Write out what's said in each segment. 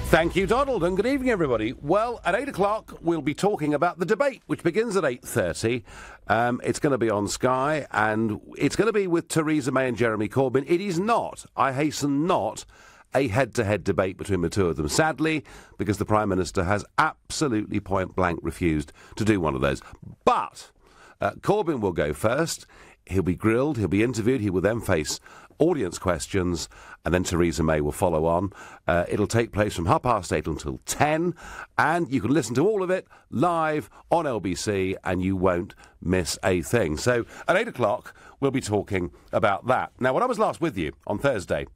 Thank you, Donald, and good evening, everybody. Well, at 8 o'clock, we'll be talking about the debate, which begins at 8:30. It's going to be on Sky, and it's going to be with Theresa May and Jeremy Corbyn. It is not, I hasten not, a head-to-head debate between the two of them, sadly, because the Prime Minister has absolutely point-blank refused to do one of those. But Corbyn will go first. He'll be grilled, he'll be interviewed, he will then face audience questions, and then Theresa May will follow on. It'll take place from 8:30 until 10, and you can listen to all of it live on LBC, and you won't miss a thing. So at 8 o'clock, we'll be talking about that. Now, when I was last with you on Thursday,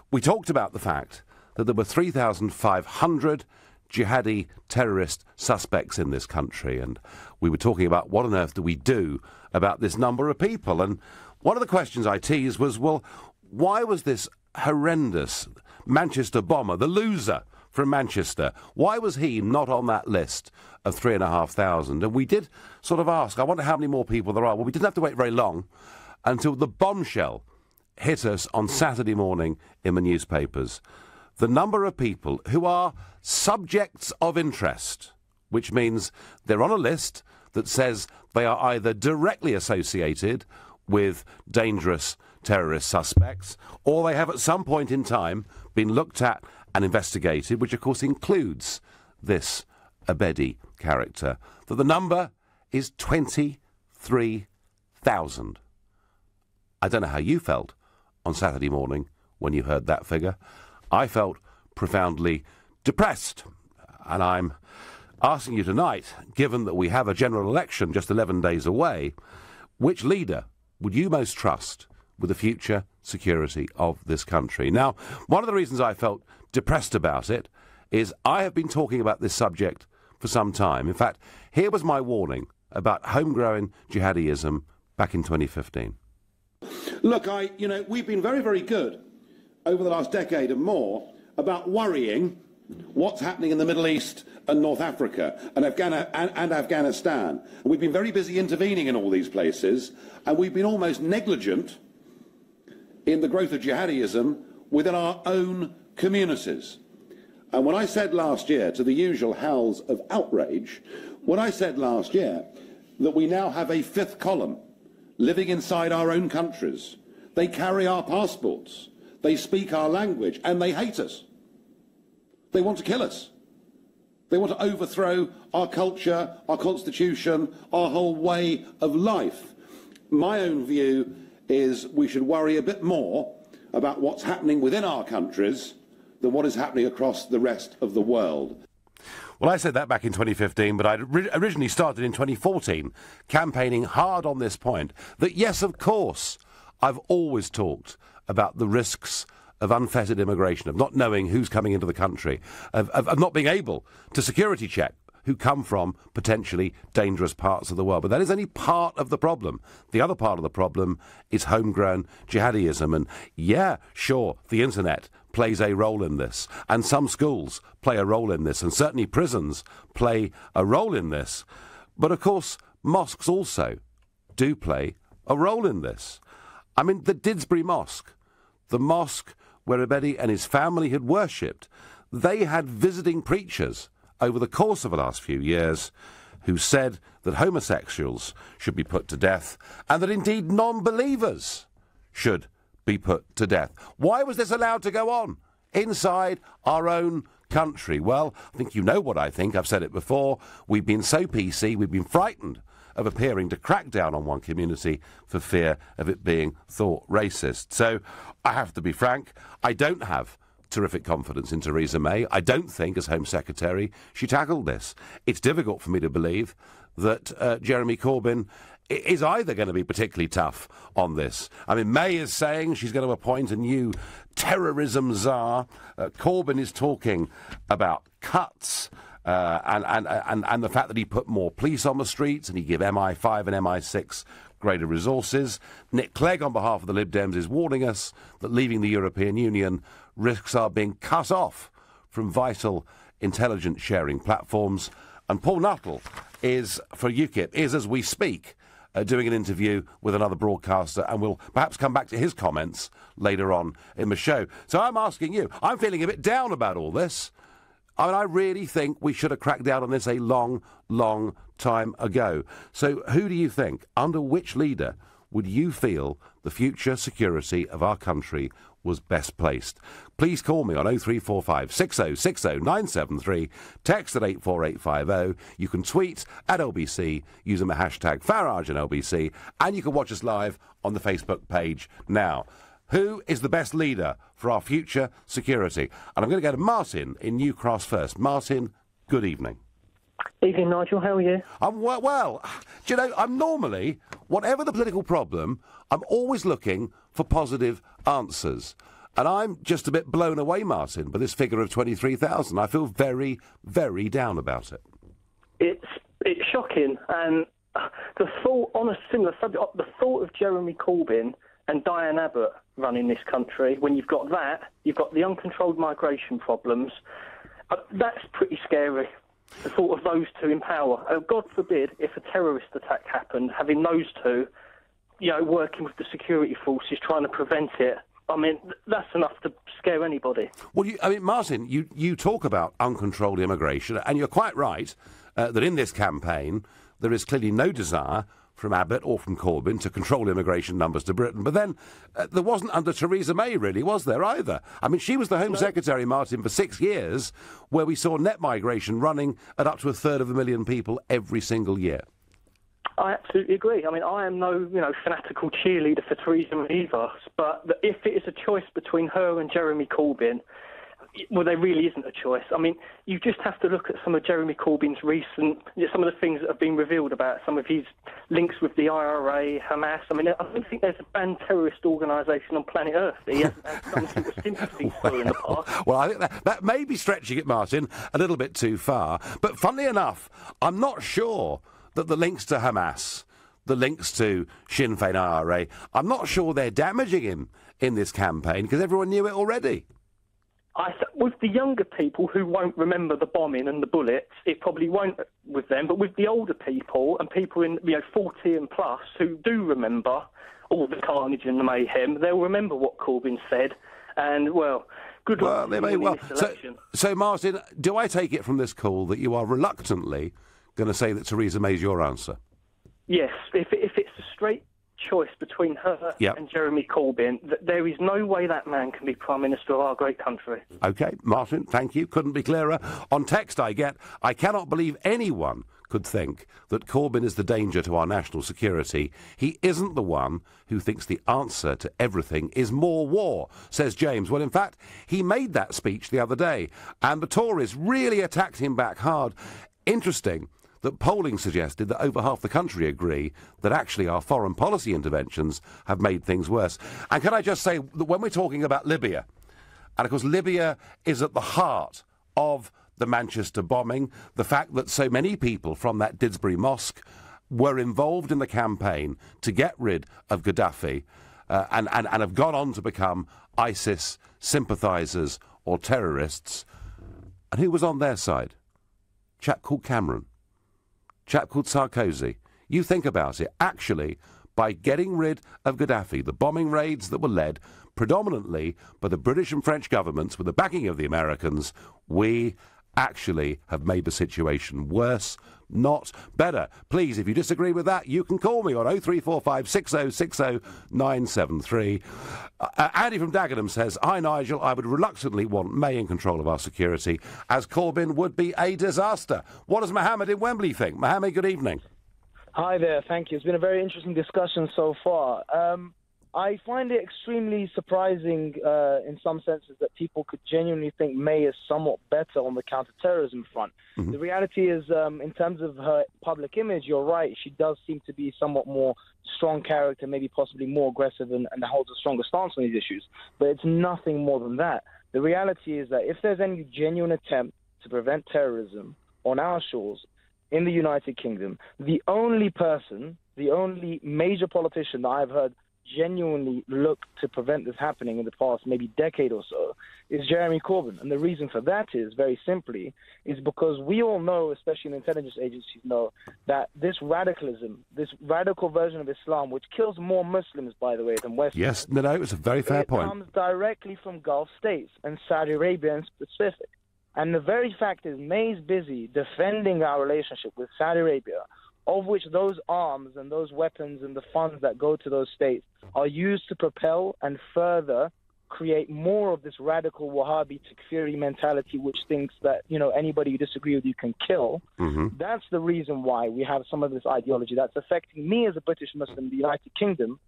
we talked about the fact that there were 3,500 jihadi terrorist suspects in this country, and we were talking about what on earth do we do about this number of people. And one of the questions I teased was, well, why was this horrendous Manchester bomber, the loser from Manchester, why was he not on that list of 3,500? And we did sort of ask, I wonder how many more people there are. Well, we didn't have to wait very long until the bombshell hit us on Saturday morning in the newspapers. The number of people who are subjects of interest, which means they're on a list that says they are either directly associated with dangerous terrorist suspects, or they have at some point in time been looked at and investigated, which of course includes this Abedi character, that the number is 23,000. I don't know how you felt on Saturday morning when you heard that figure. I felt profoundly depressed, and I'm asking you tonight, given that we have a general election just 11 days away, which leader would you most trust with the future security of this country? Now, one of the reasons I felt depressed about it is I have been talking about this subject for some time. In fact, here was my warning about homegrown jihadism back in 2015. Look, we've been very, very good over the last decade and more about worrying what's happening in the Middle East and North Africa and Afghanistan. And we've been very busy intervening in all these places, and we've been almost negligent in the growth of jihadism within our own communities. And when I said last year, to the usual howls of outrage, when I said last year that we now have a fifth column living inside our own countries, they carry our passports, they speak our language, and they hate us. They want to kill us. They want to overthrow our culture, our constitution, our whole way of life. My own view is we should worry a bit more about what's happening within our countries than what is happening across the rest of the world. Well, I said that back in 2015, but I originally started in 2014 campaigning hard on this point, that yes, of course, I've always talked about the risks of unfettered immigration, of not knowing who's coming into the country, of not being able to security check who come from potentially dangerous parts of the world. But that is only part of the problem. The other part of the problem is homegrown jihadism. And yeah, sure, the internet plays a role in this, and some schools play a role in this, and certainly prisons play a role in this. But of course, mosques also do play a role in this. I mean, the Didsbury Mosque, the mosque where Abedi and his family had worshipped, they had visiting preachers over the course of the last few years who said that homosexuals should be put to death, and that indeed non-believers should be put to death. Why was this allowed to go on inside our own country? Well, I think you know what I think. I've said it before. We've been so PC, we've been frightened of appearing to crack down on one community for fear of it being thought racist. So I have to be frank, I don't have terrific confidence in Theresa May. I don't think, as Home Secretary, she tackled this. It's difficult for me to believe that Jeremy Corbyn is either going to be particularly tough on this. I mean, May is saying she's going to appoint a new terrorism czar. Corbyn is talking about cuts and the fact that he put more police on the streets and he give MI5 and MI6 greater resources. Nick Clegg, on behalf of the Lib Dems, is warning us that leaving the European Union risks our being cut off from vital intelligence sharing platforms. And Paul Nuttall is, for UKIP, is, as we speak, doing an interview with another broadcaster, and we'll perhaps come back to his comments later on in the show. So I'm asking you, I'm feeling a bit down about all this. I really think we should have cracked down on this a long, long time ago. So who do you think, under which leader, would you feel the future security of our country was best placed? Please call me on 0345 6060 973, text at 84850. You can tweet at LBC using the hashtag Farage and LBC, and you can watch us live on the Facebook page now. Who is the best leader for our future security? And I'm going to go to Martin in New Cross first. Martin, good evening. Evening, Nigel. How are you? I'm well. Do you know, I'm normally, whatever the political problem, I'm always looking for positive answers. And I'm just a bit blown away, Martin, by this figure of 23,000. I feel very, very down about it. It's shocking. And the thought, on a similar subject, the thought of Jeremy Corbyn and Diane Abbott running this country, when you've got that, you've got the uncontrolled migration problems, that's pretty scary. The thought of those two in power. God forbid, if a terrorist attack happened, having those two, working with the security forces, trying to prevent it, I mean, that's enough to scare anybody. Well, Martin, you talk about uncontrolled immigration, and you're quite right that in this campaign there is clearly no desire from Abbott or from Corbyn to control immigration numbers to Britain. But then there wasn't under Theresa May, really, was there, either? I mean, she was the Home Secretary, Martin, for 6 years, where we saw net migration running at up to 1/3 people every single year. I absolutely agree. I mean, I am no, fanatical cheerleader for Theresa May either, but if it is a choice between her and Jeremy Corbyn, well, there really isn't a choice. I mean, you just have to look at some of Jeremy Corbyn's some of the things that have been revealed about some of his links with the IRA, Hamas. I mean, I don't think there's a banned terrorist organisation on planet Earth that he hasn't had some sort of sympathy for in the past. Well, I think that may be stretching it, Martin, a little bit too far. But funnily enough, I'm not sure that the links to Hamas, the links to Sinn Féin IRA, I'm not sure they're damaging him in this campaign because everyone knew it already. With the younger people who won't remember the bombing and the bullets, it probably won't with them. But with the older people and people in 40 and plus who do remember all the carnage and the mayhem, they'll remember what Corbyn said. And, good luck they may well. This election. So, Martin, do I take it from this call that you are reluctantly going to say that Theresa May's your answer? Yes, if it's a straight choice between her and Jeremy Corbyn, there is no way that man can be Prime Minister of our great country. OK, Martin, thank you. Couldn't be clearer. On text I cannot believe anyone could think that Corbyn is the danger to our national security. He isn't the one who thinks the answer to everything is more war, says James. Well, in fact, he made that speech the other day, and the Tories really attacked him back hard. Interesting that polling suggested that over half the country agree that actually our foreign policy interventions have made things worse. And can I just say that when we're talking about Libya, and of course Libya is at the heart of the Manchester bombing, the fact that so many people from that Didsbury mosque were involved in the campaign to get rid of Gaddafi and have gone on to become ISIS sympathisers or terrorists. And who was on their side? A chap called Cameron. Chap called Sarkozy. You think about it. Actually, by getting rid of Gaddafi, the bombing raids that were led predominantly by the British and French governments with the backing of the Americans, we actually have made the situation worse, not better. Please, if you disagree with that, you can call me on 0345 6060 973. Andy from Dagenham says, "Hi Nigel, I would reluctantly want May in control of our security, as Corbyn would be a disaster." What does Mohammed in Wembley think? Mohammed, good evening. Hi there, thank you. It's been a very interesting discussion so far. I find it extremely surprising in some senses that people could genuinely think May is somewhat better on the counter-terrorism front. Mm-hmm. The reality is, in terms of her public image, you're right, she does seem to be somewhat more strong character, maybe possibly more aggressive and holds a stronger stance on these issues. But it's nothing more than that. The reality is that if there's any genuine attempt to prevent terrorism on our shores in the United Kingdom, the only major politician that I've heard genuinely look to prevent this happening in the past maybe decade or so is Jeremy Corbyn. And the reason for that is, very simply, is because we all know, especially in intelligence agencies know, that this radicalism, this radical version of Islam, which kills more Muslims, by the way, than Westerners. Yes, no, it's a very fair point. It comes directly from Gulf states and Saudi Arabia in specific. And the very fact is May's busy defending our relationship with Saudi Arabia, of which those arms and those weapons and the funds that go to those states are used to propel and further create more of this radical Wahhabi Takfiri mentality, which thinks that, anybody you disagree with you can kill. Mm-hmm. That's the reason why we have some of this ideology that's affecting me as a British Muslim in the United Kingdom.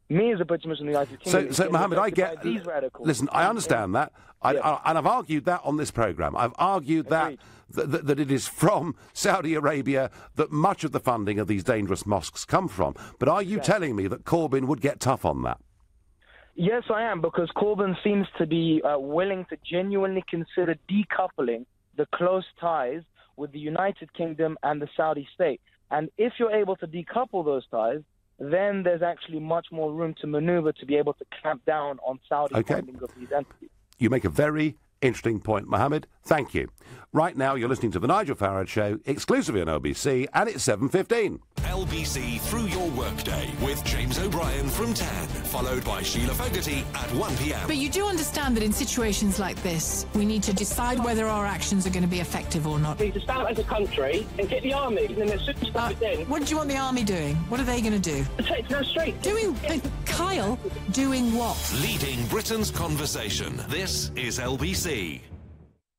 So Mohammed, I get... These radicals. Listen, I understand that. And I've argued that on this programme. I've argued that it is from Saudi Arabia that much of the funding of these dangerous mosques come from. But are you telling me that Corbyn would get tough on that? Yes, I am, because Corbyn seems to be willing to genuinely consider decoupling the close ties with the United Kingdom and the Saudi state. And if you're able to decouple those ties, then there's actually much more room to maneuver to be able to clamp down on Saudi funding of these entities. You make a very interesting point, Mohammed. Thank you. Right now, you're listening to The Nigel Farage Show, exclusively on LBC, and it's 7:15. LBC Through Your Workday with James O'Brien from 10, followed by Sheila Fogarty at 1 p.m. But you do understand that in situations like this, we need to decide whether our actions are going to be effective or not. We need to stand up as a country and get the army, and then as soon as start in. What do you want the army doing? What are they going to do? Take no straight. Kyle, doing what? Leading Britain's conversation. This is LBC.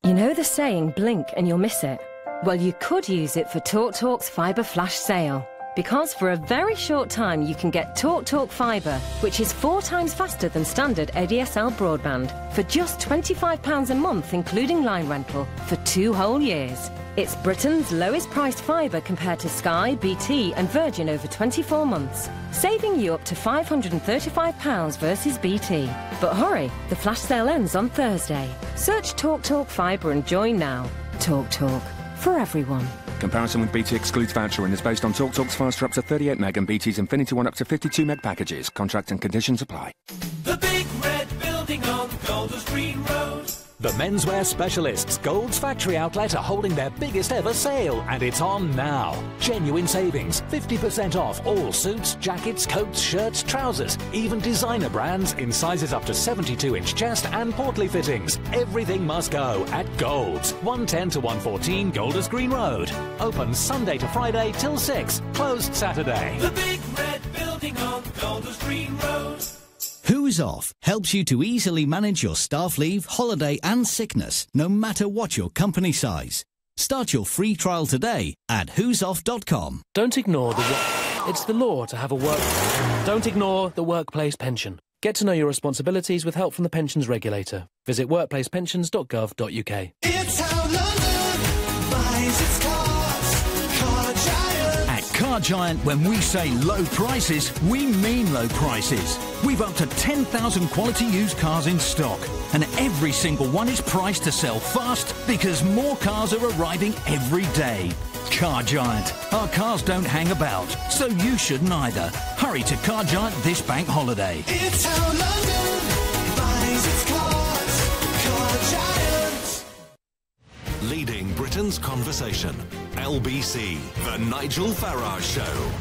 You know the saying, blink and you'll miss it? Well, you could use it for TalkTalk's Fibre Flash sale. Because for a very short time you can get TalkTalk Fibre, which is 4 times faster than standard ADSL broadband, for just £25 a month, including line rental, for 2 whole years. It's Britain's lowest priced fibre compared to Sky, BT and Virgin over 24 months, saving you up to £535 versus BT. But hurry, the flash sale ends on Thursday. Search TalkTalk Fibre and join now. TalkTalk, for everyone. Comparison with BT excludes voucher and is based on TalkTalk's faster up to 38 meg and BT's Infinity One up to 52 meg packages. Contract and conditions apply. The big red building on Golders Green Road. The menswear specialists Gold's Factory Outlet are holding their biggest ever sale, and it's on now. Genuine savings, 50% off all suits, jackets, coats, shirts, trousers, even designer brands in sizes up to 72-inch chest and portly fittings. Everything must go at Gold's, 110 to 114 Golders Green Road. Open Sunday to Friday till 6, closed Saturday. The big red building on Golders Green Road. Who's Off helps you to easily manage your staff leave, holiday and sickness, no matter what your company size. Start your free trial today at who'soff.com. Don't ignore it's the law to have a work... Don't ignore the workplace pension. Get to know your responsibilities with help from the pensions regulator. Visit workplacepensions.gov.uk. It's how London buys its cars. Car Giant. At Car Giant, when we say low prices, we mean low prices. We've up to 10,000 quality used cars in stock, and every single one is priced to sell fast because more cars are arriving every day. Car Giant. Our cars don't hang about, so you shouldn't either. Hurry to Car Giant this bank holiday. It's how London buys its cars. Car Giant. Leading Britain's conversation. LBC, The Nigel Farage Show.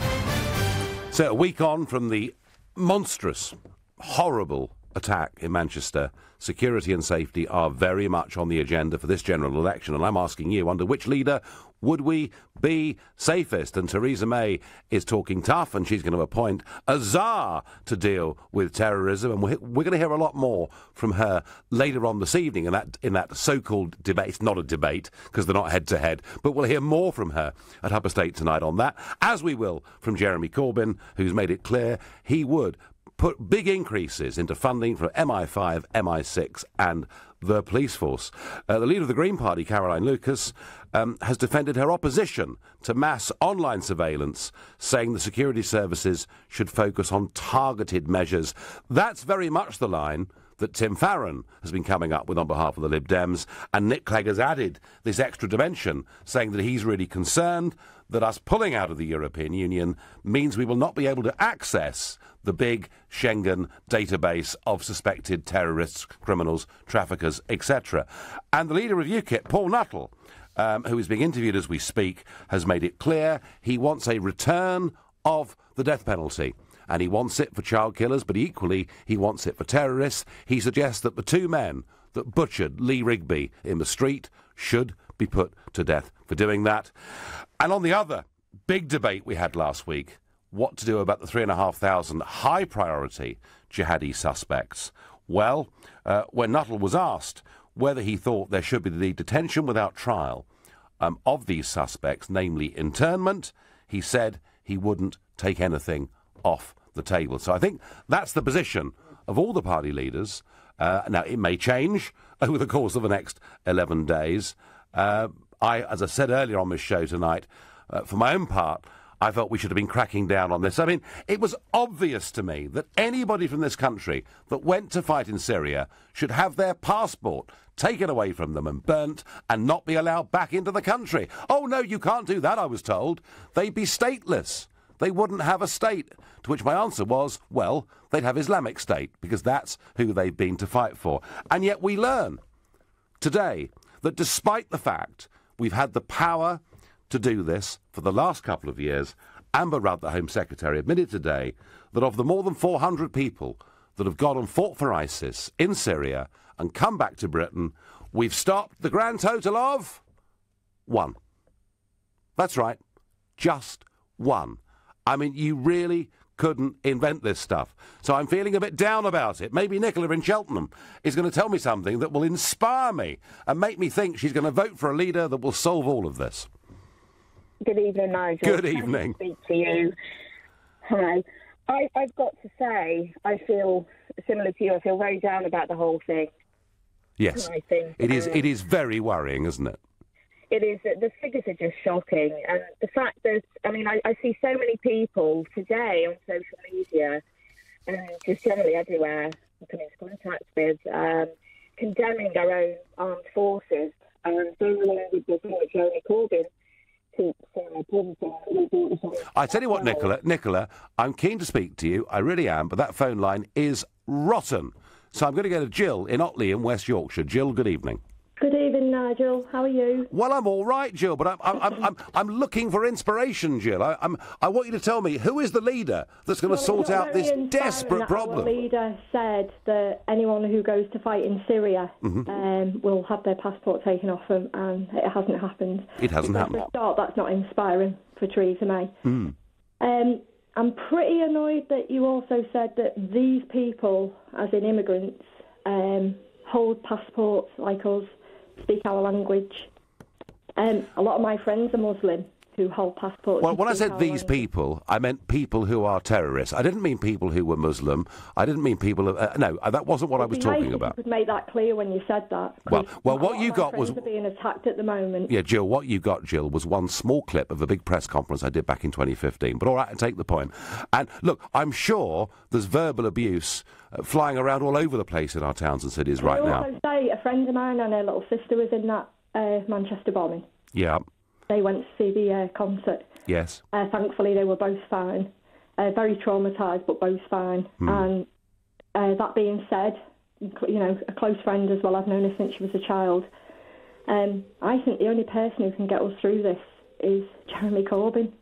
So a week on from the monstrous, horrible attack in Manchester, security and safety are very much on the agenda for this general election. And I'm asking you, under which leader would we be safest? And Theresa May is talking tough, and she's going to appoint a czar to deal with terrorism. And we're going to hear a lot more from her later on this evening in that so-called debate. It's not a debate because they're not head-to-head, but we'll hear more from her at Upper State tonight on that, as we will from Jeremy Corbyn, who's made it clear he would put big increases into funding for MI5, MI6 and the police force. The leader of the Green Party, Caroline Lucas, has defended her opposition to mass online surveillance, saying the security services should focus on targeted measures. That's very much the line that Tim Farron has been coming up with on behalf of the Lib Dems, and Nick Clegg has added this extra dimension, saying that he's really concerned that us pulling out of the European Union means we will not be able to access the big Schengen database of suspected terrorists, criminals, traffickers, etc. And the leader of UKIP, Paul Nuttall, who is being interviewed as we speak, has made it clear he wants a return of the death penalty. And he wants it for child killers, but equally he wants it for terrorists. He suggests that the 2 men that butchered Lee Rigby in the street should be put to death for doing that. And on the other big debate we had last week, what to do about the 3,500 high-priority jihadi suspects. Well, when Nuttall was asked whether he thought there should be the detention without trial of these suspects, namely internment, he said he wouldn't take anything off the table. So I think that's the position of all the party leaders. Now, it may change over the course of the next 11 days. As I said earlier on this show tonight, for my own part, I felt we should have been cracking down on this. I mean, it was obvious to me that anybody from this country that went to fight in Syria should have their passport taken away from them and burnt and not be allowed back into the country. Oh, no, you can't do that, I was told. They'd be stateless. They wouldn't have a state. To which my answer was, well, they'd have Islamic State, because that's who they've been to fight for. And yet we learn today that despite the fact we've had the power to do this for the last couple of years, Amber Rudd, the Home Secretary, admitted today that of the more than 400 people that have gone and fought for ISIS in Syria and come back to Britain, we've stopped the grand total of 1. That's right, just 1. I mean, you really couldn't invent this stuff. So I'm feeling a bit down about it. Maybe Nicola in Cheltenham is going to tell me something that will inspire me and make me think she's going to vote for a leader that will solve all of this. Good evening, Nigel. Good evening. Nice to speak to you. Hi. I've got to say, I feel similar to you. I feel very down about the whole thing. Yes, I think, it is very worrying, isn't it? It is. The figures are just shocking. And the fact that, I mean, I see so many people today on social media and just generally everywhere I come into contact with, condemning our own armed forces and being along with the thing that Jeremy Corbyn keeps I tell you what, Nicola, I'm keen to speak to you. I really am, but that phone line is rotten. So I'm going to go to Jill in Otley in West Yorkshire. Jill, good evening. Good evening, Nigel. How are you? Well, I'm all right, Jill, but I'm looking for inspiration, Jill. I want you to tell me, who is the leader that's going to sort out this desperate problem? Our leader said that anyone who goes to fight in Syria will have their passport taken off them, and it hasn't happened. It hasn't happened. For a start, that's not inspiring for Theresa May. I'm pretty annoyed that you also said that these people, as in immigrants, hold passports like us, speak our language. A lot of my friends are Muslim who hold passports. Well, when I said these people, I meant people who are terrorists. I didn't mean people who were Muslim. I didn't mean people... no, that wasn't what I was talking about. You could make that clear when you said that. Well, what you got was... are being attacked at the moment. Yeah, Jill, what you got, Jill, was one small clip of a big press conference I did back in 2015. But all right, I take the point. And look, I'm sure there's verbal abuse flying around all over the place in our towns and cities right now. I also say a friend of mine and her little sister was in that Manchester bombing. Yeah. They went to see the concert. Yes. Thankfully, they were both fine. Very traumatised, but both fine. And that being said, you know, a close friend as well. I've known her since she was a child. I think the only person who can get us through this is Jeremy Corbyn.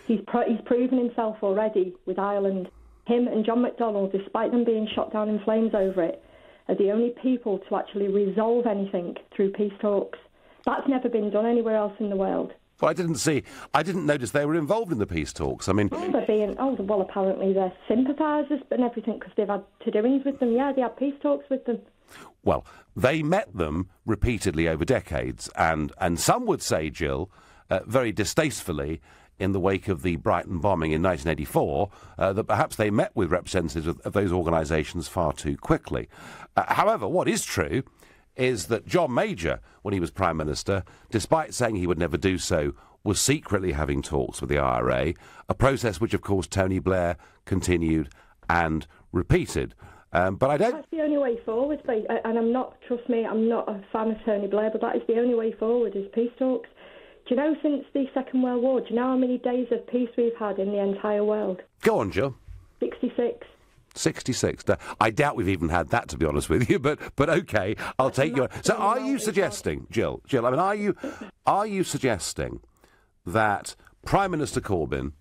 He's proven himself already with Ireland. Him and John McDonnell, despite them being shot down in flames over it, are the only people to actually resolve anything through peace talks. That's never been done anywhere else in the world. Well, I didn't notice they were involved in the peace talks. I mean... well, apparently they're sympathisers and everything because they've had to-doings with them. Yeah, they had peace talks with them. Well, they met them repeatedly over decades, and some would say, Jill, very distastefully, in the wake of the Brighton bombing in 1984, that perhaps they met with representatives of those organisations far too quickly. However, what is true is that John Major, when he was Prime Minister, despite saying he would never do so, was secretly having talks with the IRA, a process which, of course, Tony Blair continued and repeated. But I don't... That's the only way forward, and I'm not, trust me, I'm not a fan of Tony Blair, but that is the only way forward, is peace talks. Do you know, since the Second World War, do you know how many days of peace we've had in the entire world? Go on, Jill. 66. 66. I doubt we've even had that, to be honest with you, but OK, I'll take your... So are you suggesting, Jill, I mean, are you suggesting that Prime Minister Corbyn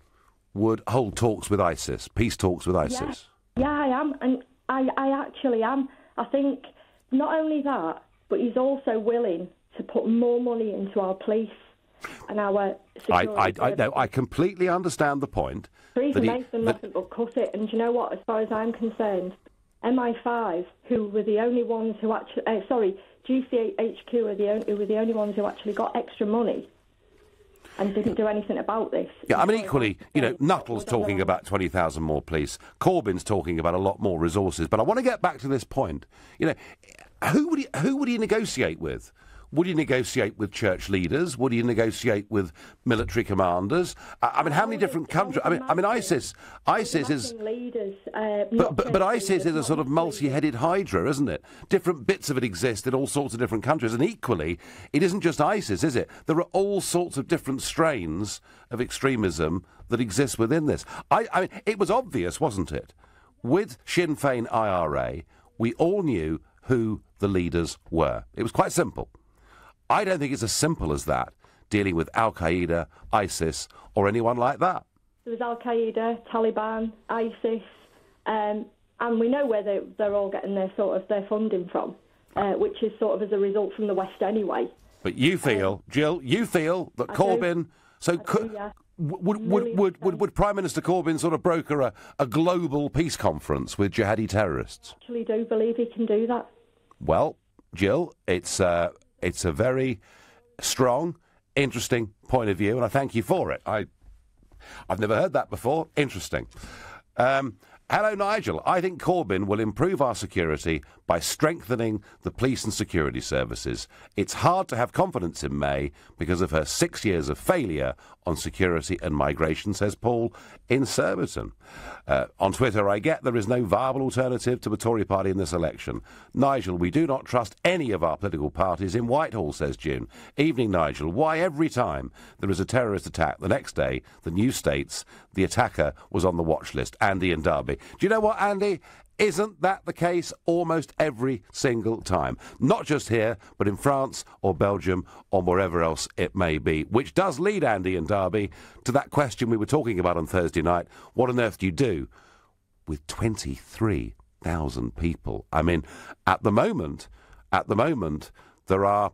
would hold talks with ISIS, peace talks with ISIS? Yeah, I am, and I actually am. I think not only that, but he's also willing to put more money into our police and our security. I completely understand the point. Theresa May's done nothing but cut it. And do you know what? As far as I'm concerned, MI5, who were the only ones who actually... GCHQ were the only ones who actually got extra money and didn't do anything about this. Yeah, I mean, equally, Nuttall's talking about 20,000 more police. Corbyn's talking about a lot more resources. But I want to get back to this point. Who would he negotiate with? Would he negotiate with church leaders? Would he negotiate with military commanders? I mean, how many different countries? I mean, ISIS is... Leaders, but ISIS is a sort of multi-headed hydra, isn't it? Different bits of it exist in all sorts of different countries. And equally, it isn't just ISIS, is it? There are all sorts of different strains of extremism that exist within this. I mean, it was obvious, wasn't it? With Sinn Féin IRA, we all knew who the leaders were. It was quite simple. I don't think it's as simple as that, dealing with Al-Qaeda, ISIS, or anyone like that. There was Al-Qaeda, Taliban, ISIS, and we know where they're all getting their funding from, which is sort of as a result from the West anyway. But you feel, Jill, that Corbyn... Would Prime Minister Corbyn sort of broker a global peace conference with jihadi terrorists? I actually do believe he can do that. Well, Jill, it's a very strong, interesting point of view, and I thank you for it. I've never heard that before. Interesting. Hello, Nigel. I think Corbyn will improve our security by strengthening the police and security services. It's hard to have confidence in May because of her 6 years of failure on security and migration, says Paul in Surbiton. On Twitter, I get there is no viable alternative to the Tory party in this election. Nigel, we do not trust any of our political parties in Whitehall, says June. Evening, Nigel. Why every time there is a terrorist attack, the next day the news states the attacker was on the watch list, Andy and Derby? Do you know what, Andy? Isn't that the case almost every single time? Not just here, but in France or Belgium or wherever else it may be. Which does lead, Andy and Derby, to that question we were talking about on Thursday night. What on earth do you do with 23,000 people? I mean, at the moment, there are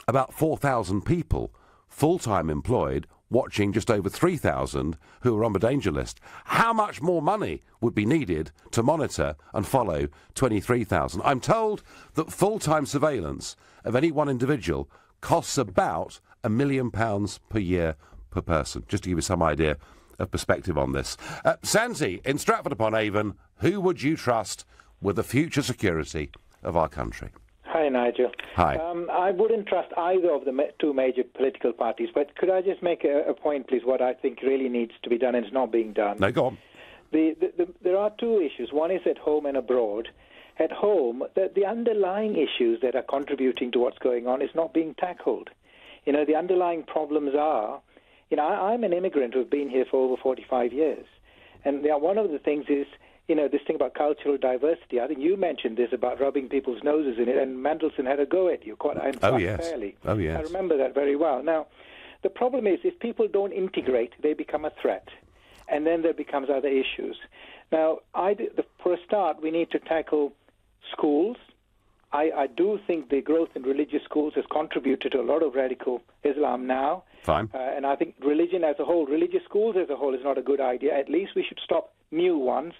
about 4,000 people full-time employed watching just over 3,000 who are on the danger list. How much more money would be needed to monitor and follow 23,000? I'm told that full-time surveillance of any one individual costs about £1 million per year per person, just to give you some idea of perspective on this. Santi, in Stratford-upon-Avon, who would you trust with the future security of our country? Hi, Nigel. Hi. I wouldn't trust either of the two major political parties, but could I just make a point, please, what I think really needs to be done and is not being done? No, go on. There are two issues. One is at home and abroad. At home, the underlying issues that are contributing to what's going on is not being tackled. The underlying problems are, I'm an immigrant who's been here for over 45 years. And one of the things is, this thing about cultural diversity. I think you mentioned this about rubbing people's noses in it, and Mendelssohn had a go at you quite fairly. Oh, yes. I remember that very well. Now, the problem is if people don't integrate, they become a threat, and then there becomes other issues. Now, for a start, we need to tackle schools. I do think the growth in religious schools has contributed to a lot of radical Islam now. Fine. And I think religion as a whole, religious schools as a whole is not a good idea. At least we should stop new ones.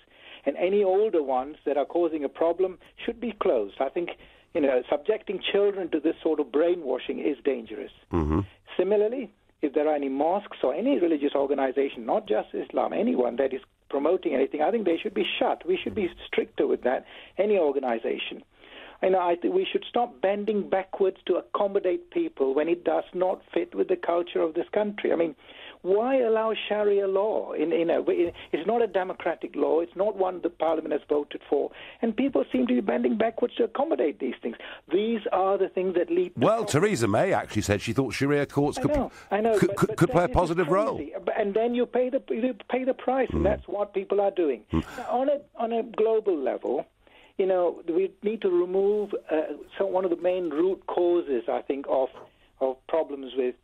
And any older ones that are causing a problem should be closed. I think, subjecting children to this sort of brainwashing is dangerous. Mm-hmm. Similarly, if there are any mosques or any religious organization, not just Islam, anyone that is promoting anything, I think they should be shut. We should be stricter with that, any organization. I think we should stop bending backwards to accommodate people when it does not fit with the culture of this country. I mean, why allow Sharia law? It's not a democratic law. It's not one the Parliament has voted for. And people seem to be bending backwards to accommodate these things. These are the things that lead to... Well, Theresa May actually said she thought Sharia courts could play a positive role. And then you pay the price, and that's what people are doing. Now, on a global level... we need to remove one of the main root causes, I think, of problems with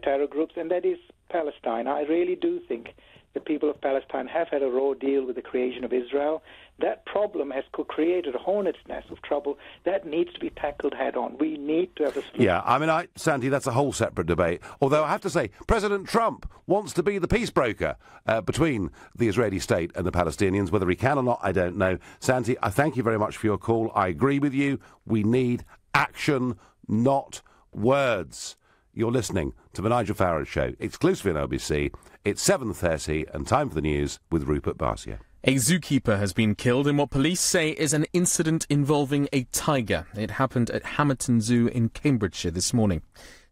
terror groups, and that is Palestine. I really do think the people of Palestine have had a raw deal with the creation of Israel. That problem has created a hornet's nest of trouble that needs to be tackled head-on. We need to have a solution. Yeah, I mean, Sandy, that's a whole separate debate. Although I have to say, President Trump wants to be the peace broker between the Israeli state and the Palestinians. Whether he can or not, I don't know. Sandy, I thank you very much for your call. I agree with you. We need action, not words. You're listening to The Nigel Farage Show, exclusively on LBC. It's 7:30 and time for the news with Rupert Barcia. A zookeeper has been killed in what police say is an incident involving a tiger. It happened at Hamerton Zoo in Cambridgeshire this morning.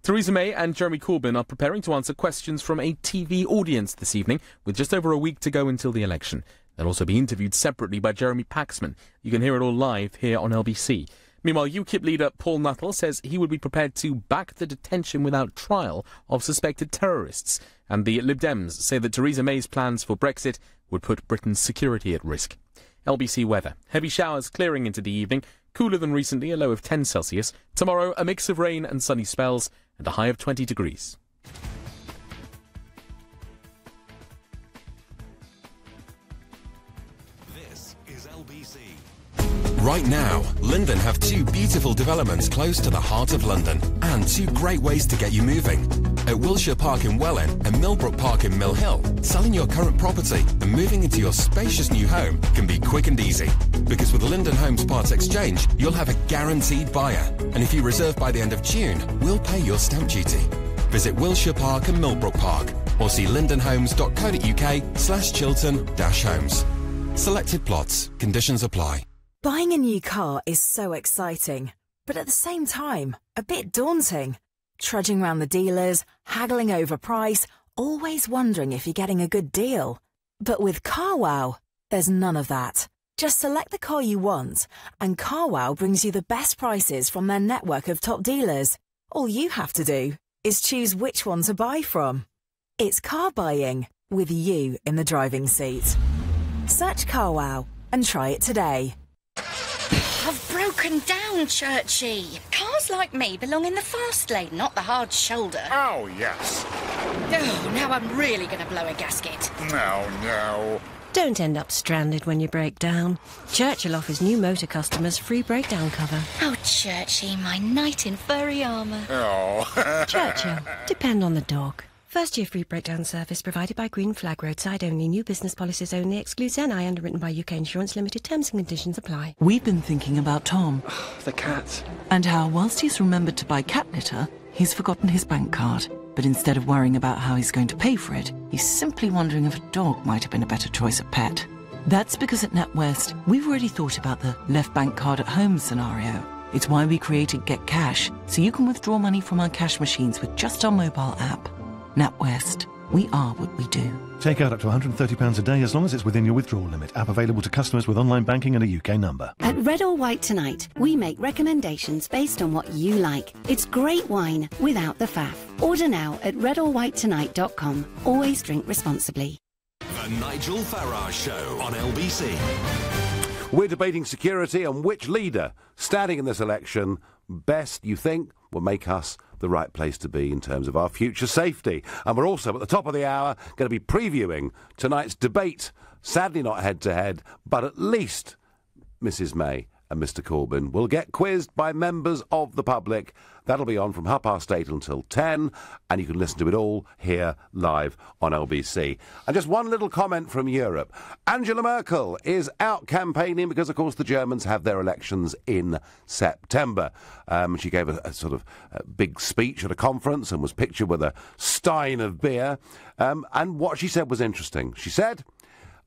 Theresa May and Jeremy Corbyn are preparing to answer questions from a TV audience this evening, with just over a week to go until the election. They'll also be interviewed separately by Jeremy Paxman. You can hear it all live here on LBC. Meanwhile, UKIP leader Paul Nuttall says he would be prepared to back the detention without trial of suspected terrorists. And the Lib Dems say that Theresa May's plans for Brexit would put Britain's security at risk. LBC weather. Heavy showers clearing into the evening. Cooler than recently, a low of 10 Celsius. Tomorrow, a mix of rain and sunny spells and a high of 20 degrees. This is LBC. Right now, Linden have two beautiful developments close to the heart of London and two great ways to get you moving. At Wilshire Park in Welwyn and Millbrook Park in Mill Hill, selling your current property and moving into your spacious new home can be quick and easy. Because with Linden Homes Part Exchange, you'll have a guaranteed buyer. And if you reserve by the end of June, we'll pay your stamp duty. Visit Wilshire Park and Millbrook Park or see lindenhomes.co.uk/Chiltern-Homes. Selected plots. Conditions apply. Buying a new car is so exciting, but at the same time, a bit daunting. Trudging around the dealers, haggling over price, always wondering if you're getting a good deal. But with CarWow, there's none of that. Just select the car you want, and CarWow brings you the best prices from their network of top dealers. All you have to do is choose which one to buy from. It's car buying with you in the driving seat. Search CarWow and try it today. I've broken down, Churchy. Cars like me belong in the fast lane, not the hard shoulder. Oh, yes. Oh, now I'm really going to blow a gasket. No. Don't end up stranded when you break down. Churchill offers new motor customers free breakdown cover. Oh, Churchy, my knight in furry armour. Oh. Churchill. Depend on the dog. First year free breakdown service provided by Green Flag, roadside only, new business policies only, excludes NI, underwritten by UK Insurance Limited, terms and conditions apply. We've been thinking about Tom. The cat. And how, whilst he's remembered to buy cat litter, he's forgotten his bank card. But instead of worrying about how he's going to pay for it, he's simply wondering if a dog might have been a better choice of pet. That's because at NatWest, we've already thought about the left bank card at home scenario. It's why we created Get Cash, so you can withdraw money from our cash machines with just our mobile app. NatWest, we are what we do. Take out up to £130 a day as long as it's within your withdrawal limit. App available to customers with online banking and a UK number. At Red or White Tonight, we make recommendations based on what you like. It's great wine without the faff. Order now at redorwhitenetonight.com. Always drink responsibly. The Nigel Farage Show on LBC. We're debating security and which leader standing in this election best, you think, will make us the right place to be in terms of our future safety. And we're also, at the top of the hour, going to be previewing tonight's debate. Sadly not head-to-head, but at least Mrs May and Mr Corbyn will get quizzed by members of the public. That'll be on from 8:30 until 10, and you can listen to it all here live on LBC. And just one little comment from Europe. Angela Merkel is out campaigning because, of course, the Germans have their elections in September. She gave a sort of big speech at a conference and was pictured with a stein of beer. And what she said was interesting. She said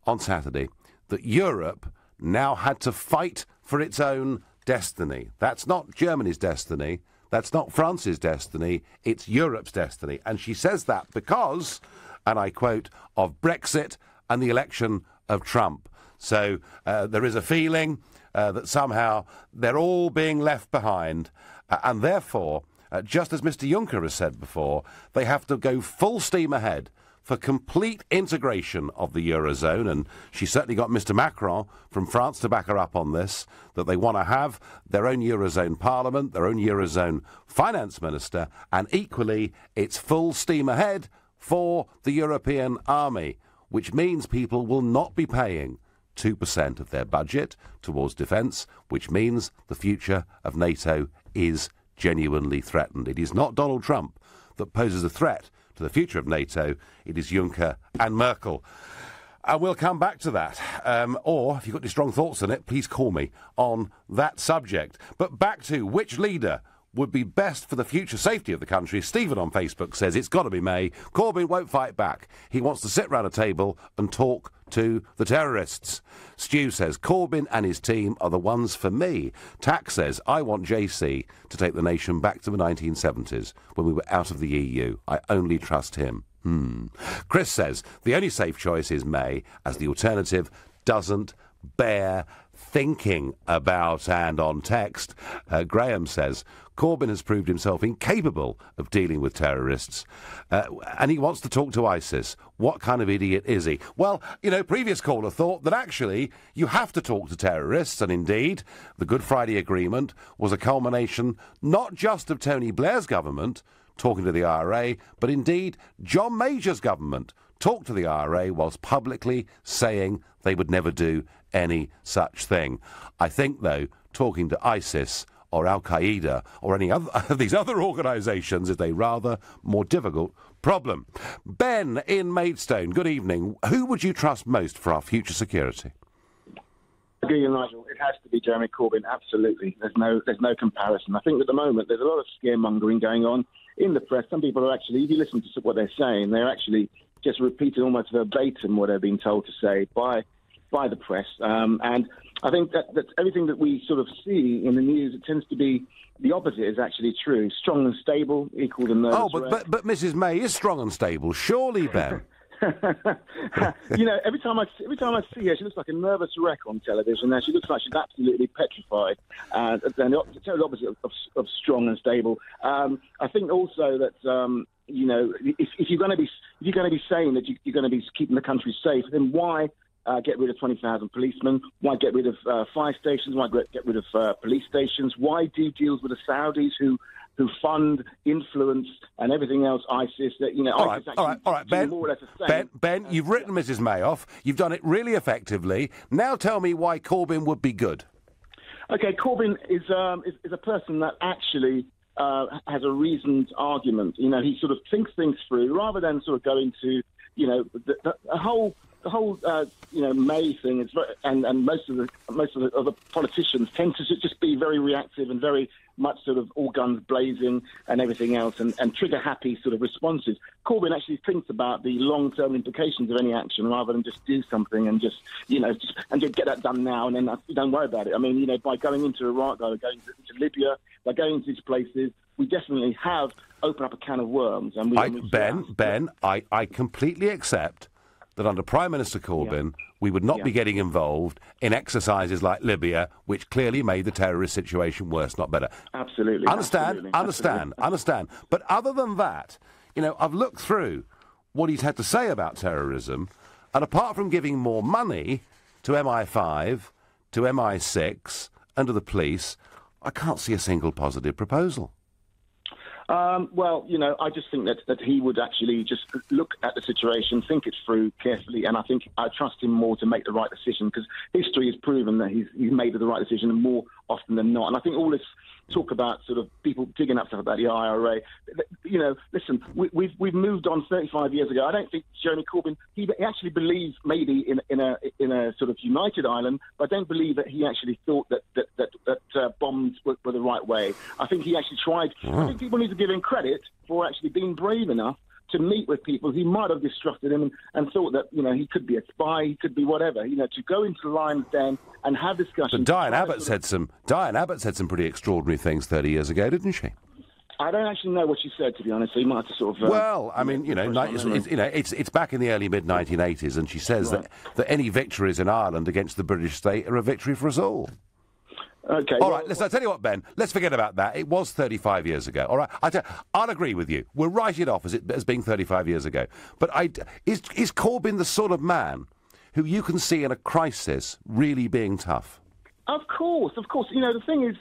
on Saturday that Europe now had to fight for its own destiny. That's not Germany's destiny. That's not France's destiny. It's Europe's destiny. And she says that because, and I quote, of Brexit and the election of Trump. So there is a feeling that somehow they're all being left behind. And therefore, just as Mr Juncker has said before, they have to go full steam ahead for complete integration of the Eurozone, and she certainly got Mr Macron from France to back her up on this, that they want to have their own Eurozone parliament, their own Eurozone finance minister, and equally it's full steam ahead for the European army. which means people will not be paying 2% of their budget towards defence, which means the future of NATO is genuinely threatened. It is not Donald Trump that poses a threat to the future of NATO. It is Juncker and Merkel. And we'll come back to that. Or, if you've got any strong thoughts on it, please call me on that subject. But back to which leader would be best for the future safety of the country. Stephen on Facebook says it's got to be May. Corbyn won't fight back. He wants to sit round a table and talk to the terrorists. Stu says Corbyn and his team are the ones for me. Tack says I want JC to take the nation back to the 1970s when we were out of the EU. I only trust him. Chris says the only safe choice is May, as the alternative doesn't bear thinking about. And on text, Graham says Corbyn has proved himself incapable of dealing with terrorists, and he wants to talk to ISIS. What kind of idiot is he? Well, previous caller thought that actually you have to talk to terrorists, and indeed the Good Friday Agreement was a culmination not just of Tony Blair's government talking to the IRA, but indeed John Major's government talked to the IRA whilst publicly saying they would never do any such thing. I think, though, talking to ISIS or Al-Qaeda or any other of these other organisations is a rather more difficult problem. Ben in Maidstone, good evening. Who would you trust most for our future security? I agree with Nigel. It has to be Jeremy Corbyn, absolutely. There's no comparison. I think at the moment there's a lot of scaremongering going on in the press. Some people are actually, if you listen to what they're saying, they're actually just repeating almost verbatim what they're being told to say by the press. And I think that everything that we sort of see in the news, it tends to be the opposite is actually true. Strong and stable equal to nervous wreck. But Mrs May is strong and stable, surely, Ben. Every time I see her, she looks like a nervous wreck on television. Now she looks like she's absolutely petrified, and the total opposite of strong and stable. I think also that if you're going to be saying that you're going to be keeping the country safe, then why get rid of 20,000 policemen? Why get rid of fire stations? Why get rid of police stations? Why do deals with the Saudis who fund, influence, and everything else ISIS? All right, Ben, you've written Mrs May off. You've done it really effectively. Now tell me why Corbyn would be good. Okay, Corbyn is a person that actually has a reasoned argument. He sort of thinks things through rather than sort of going to, the whole May thing is, and most of the other politicians tend to just be very reactive and very much sort of all guns blazing and everything else, and trigger happy sort of responses. Corbyn actually thinks about the long-term implications of any action rather than just do something and just get that done now and then don't worry about it. I mean, by going into Iraq, by going into Libya, by going into these places, we definitely have opened up a can of worms. And I completely accept that under Prime Minister Corbyn, we would not be getting involved in exercises like Libya, which clearly made the terrorist situation worse, not better. Absolutely. Understand. But other than that, I've looked through what he's had to say about terrorism, and apart from giving more money to MI5, to MI6, and to the police, I can't see a single positive proposal. I just think that he would actually just look at the situation, think it through carefully, and I think I trust him more to make the right decision, because history has proven that he's made the right decision more often than not. And I think all this talk about sort of people digging up stuff about the IRA, listen, we've moved on 35 years ago. I don't think Jeremy Corbyn, he actually believes maybe in a sort of united Ireland, but I don't believe that he actually thought that bombs were the right way. I think he actually tried. I think people need to give him credit for actually being brave enough to meet with people who might have distrusted him and thought that, he could be a spy, he could be whatever, to go into the lion's den and have discussions. But Diane Abbott said some pretty extraordinary things 30 years ago, didn't she? I don't actually know what she said, to be honest. So you might have to sort of... well, I mean, it's back in the early mid-1980s, and she says that any victories in Ireland against the British state are a victory for us all. Okay. All right, listen, I'll tell you what, Ben, let's forget about that. It was 35 years ago. All right, I'll agree with you. We'll write it off as being 35 years ago. But is Corbyn the sort of man who you can see in a crisis really being tough? Of course. The thing is,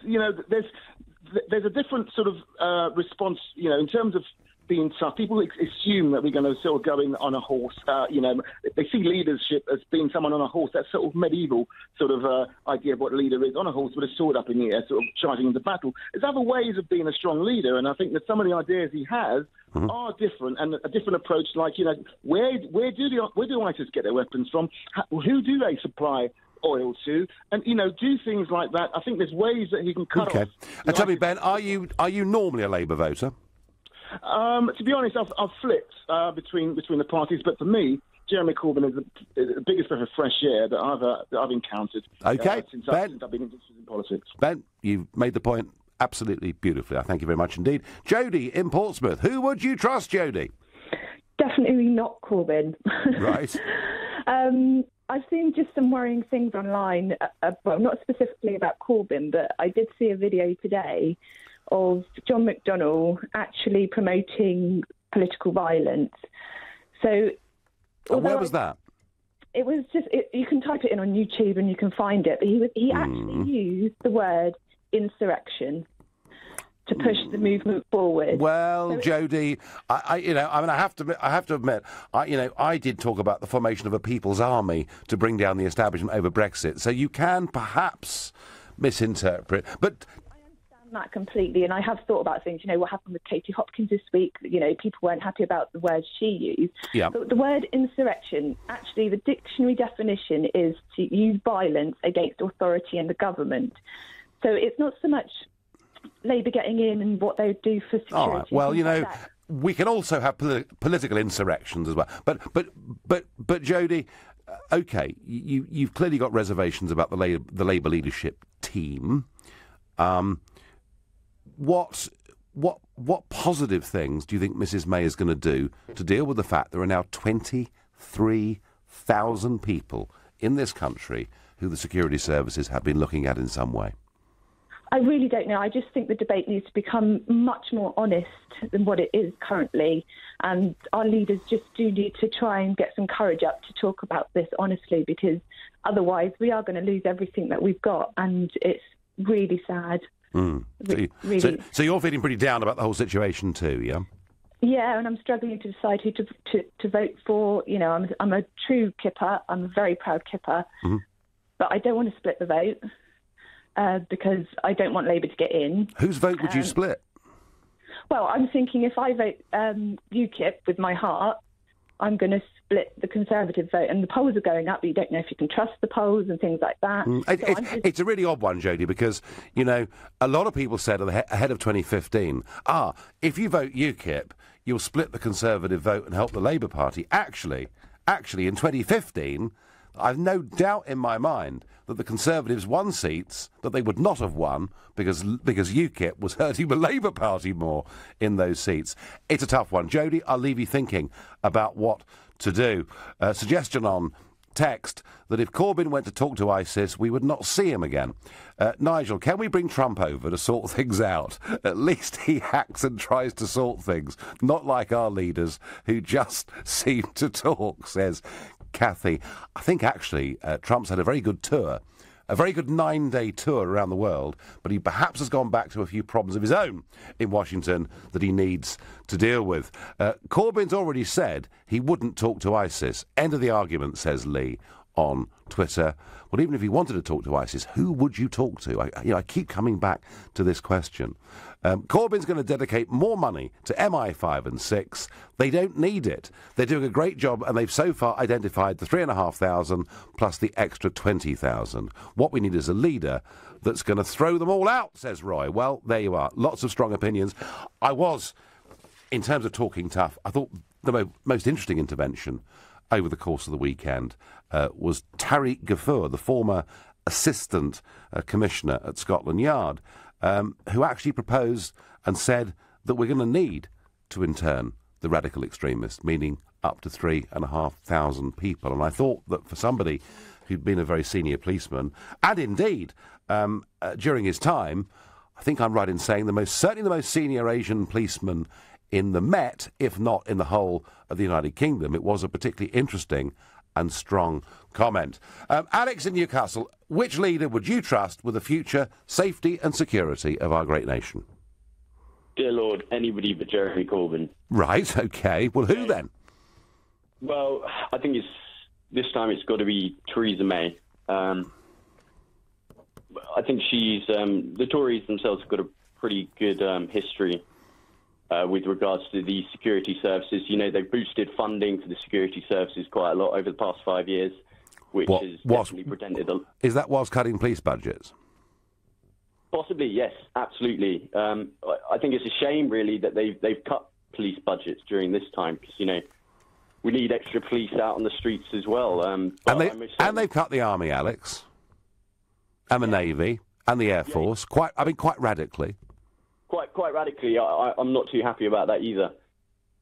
there's a different sort of response, in terms of being tough. People assume that we're going to sort of go in on a horse. They see leadership as being someone on a horse. That sort of medieval sort of idea of what a leader is, on a horse with a sword up in the air, sort of charging into battle. There's other ways of being a strong leader, and I think that some of the ideas he has are different, and a different approach. Like, where do ISIS get their weapons from? Who do they supply oil to? And do things like that. I think there's ways that he can cut off. And tell me, Ben, are you normally a Labour voter? To be honest, I've flipped between the parties, but for me, Jeremy Corbyn is the biggest breath of fresh air that I've encountered. Okay, since Ben. I've been interested in politics. Ben, you've made the point absolutely beautifully. I thank you very much indeed. Jodie in Portsmouth. Who would you trust, Jodie? Definitely not Corbyn. Right. I've seen just some worrying things online, well, not specifically about Corbyn, but I did see a video today of John McDonnell actually promoting political violence. So, and where was that? It was just, you can type it in on YouTube and you can find it, but he actually used the word insurrection to push the movement forward. Well, Jodie, I have to admit, I did talk about the formation of a people's army to bring down the establishment over Brexit. So you can perhaps misinterpret, but that completely, and I have thought about things. What happened with Katie Hopkins this week? People weren't happy about the words she used. Yeah. But the word insurrection, actually, the dictionary definition is to use violence against authority and the government. So it's not so much Labour getting in and what they would do for security. all right. Well, like we can also have political insurrections as well. But Jodie, okay, you've clearly got reservations about the Labour leadership team. What positive things do you think Mrs May is going to do to deal with the fact there are now 23,000 people in this country who the security services have been looking at in some way? I really don't know. I just think the debate needs to become much more honest than what it is currently. And our leaders just do need to try and get some courage up to talk about this honestly, because otherwise we are going to lose everything that we've got. And it's really sad. Really. So you're feeling pretty down about the whole situation too, yeah? Yeah, and I'm struggling to decide who to vote for. I'm a true Kipper. I'm a very proud Kipper. But I don't want to split the vote. Because I don't want Labour to get in. Whose vote would you split? Well, I'm thinking if I vote UKIP with my heart, I'm going to split the Conservative vote. And the polls are going up, but you don't know if you can trust the polls and things like that. It's a really odd one, Jodie, because, a lot of people said ahead of 2015, if you vote UKIP, you'll split the Conservative vote and help the Labour Party. Actually, in 2015, I've no doubt in my mind that the Conservatives won seats that they would not have won because UKIP was hurting the Labour Party more in those seats. It's a tough one. Jodie, I'll leave you thinking about what to do. Suggestion on text that if Corbyn went to talk to ISIS, we would not see him again. Nigel, can we bring Trump over to sort things out? At least he hacks and tries to sort things, not like our leaders who just seem to talk, says Kathy. I think actually Trump's had a very good tour, a very good 9-day tour around the world, but he perhaps has gone back to a few problems of his own in Washington that he needs to deal with. Corbyn's already said he wouldn't talk to ISIS. End of the argument, says Lee on Twitter. Well, even if he wanted to talk to ISIS, who would you talk to? I keep coming back to this question. Corbyn's going to dedicate more money to MI5 and 6. They don't need it. They're doing a great job, and they've so far identified the 3,500 plus the extra 20,000. What we need is a leader that's going to throw them all out, says Roy. Well, there you are. Lots of strong opinions. In terms of talking tough, I thought the most interesting intervention over the course of the weekend was Tariq Ghaffur, the former Assistant Commissioner at Scotland Yard, who actually proposed and said that we're going to need to intern the radical extremists, meaning up to 3,500 people. And I thought that for somebody who'd been a very senior policeman, and indeed during his time, I think I'm right in saying certainly the most senior Asian policeman in the Met, if not in the whole of the United Kingdom, it was a particularly interesting and strong comment. Alex in Newcastle, which leader would you trust with the future safety and security of our great nation? Dear Lord, anybody but Jeremy Corbyn. Right, OK. Well, who then? Well, I think this time it's got to be Theresa May. I think she's... the Tories themselves have got a pretty good history with regards to the security services. You know, they've boosted funding for the security services quite a lot over the past 5 years, which has definitely presented... Is that whilst cutting police budgets? Possibly, yes, absolutely. I think it's a shame, really, that they've cut police budgets during this time, because, you know, we need extra police out on the streets as well. And they've cut the army, Alex, and the navy, and the air force, quite radically. Quite radically. I'm not too happy about that either.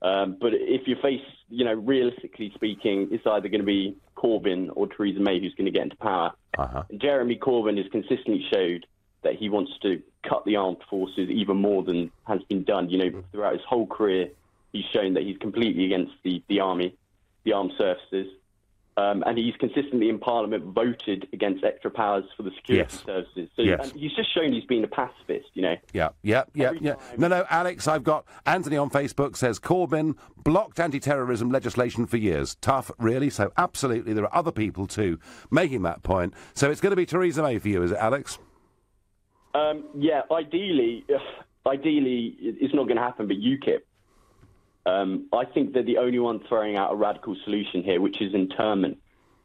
But if you face, you know, realistically speaking, it's either going to be Corbyn or Theresa May who's going to get into power. And Jeremy Corbyn has consistently showed that he wants to cut the armed forces even more than has been done. You know, throughout his whole career, he's shown that he's completely against the army, the armed services. And he's consistently in Parliament voted against extra powers for the security services. So and he's just shown he's been a pacifist, you know. Yeah. No, Alex, I've got Anthony on Facebook says Corbyn blocked anti-terrorism legislation for years. Tough, really. So absolutely, there are other people too making that point. So it's going to be Theresa May for you, is it, Alex? Yeah, ideally, it's not going to happen, but UKIP. I think they're the only one throwing out a radical solution here, which is internment.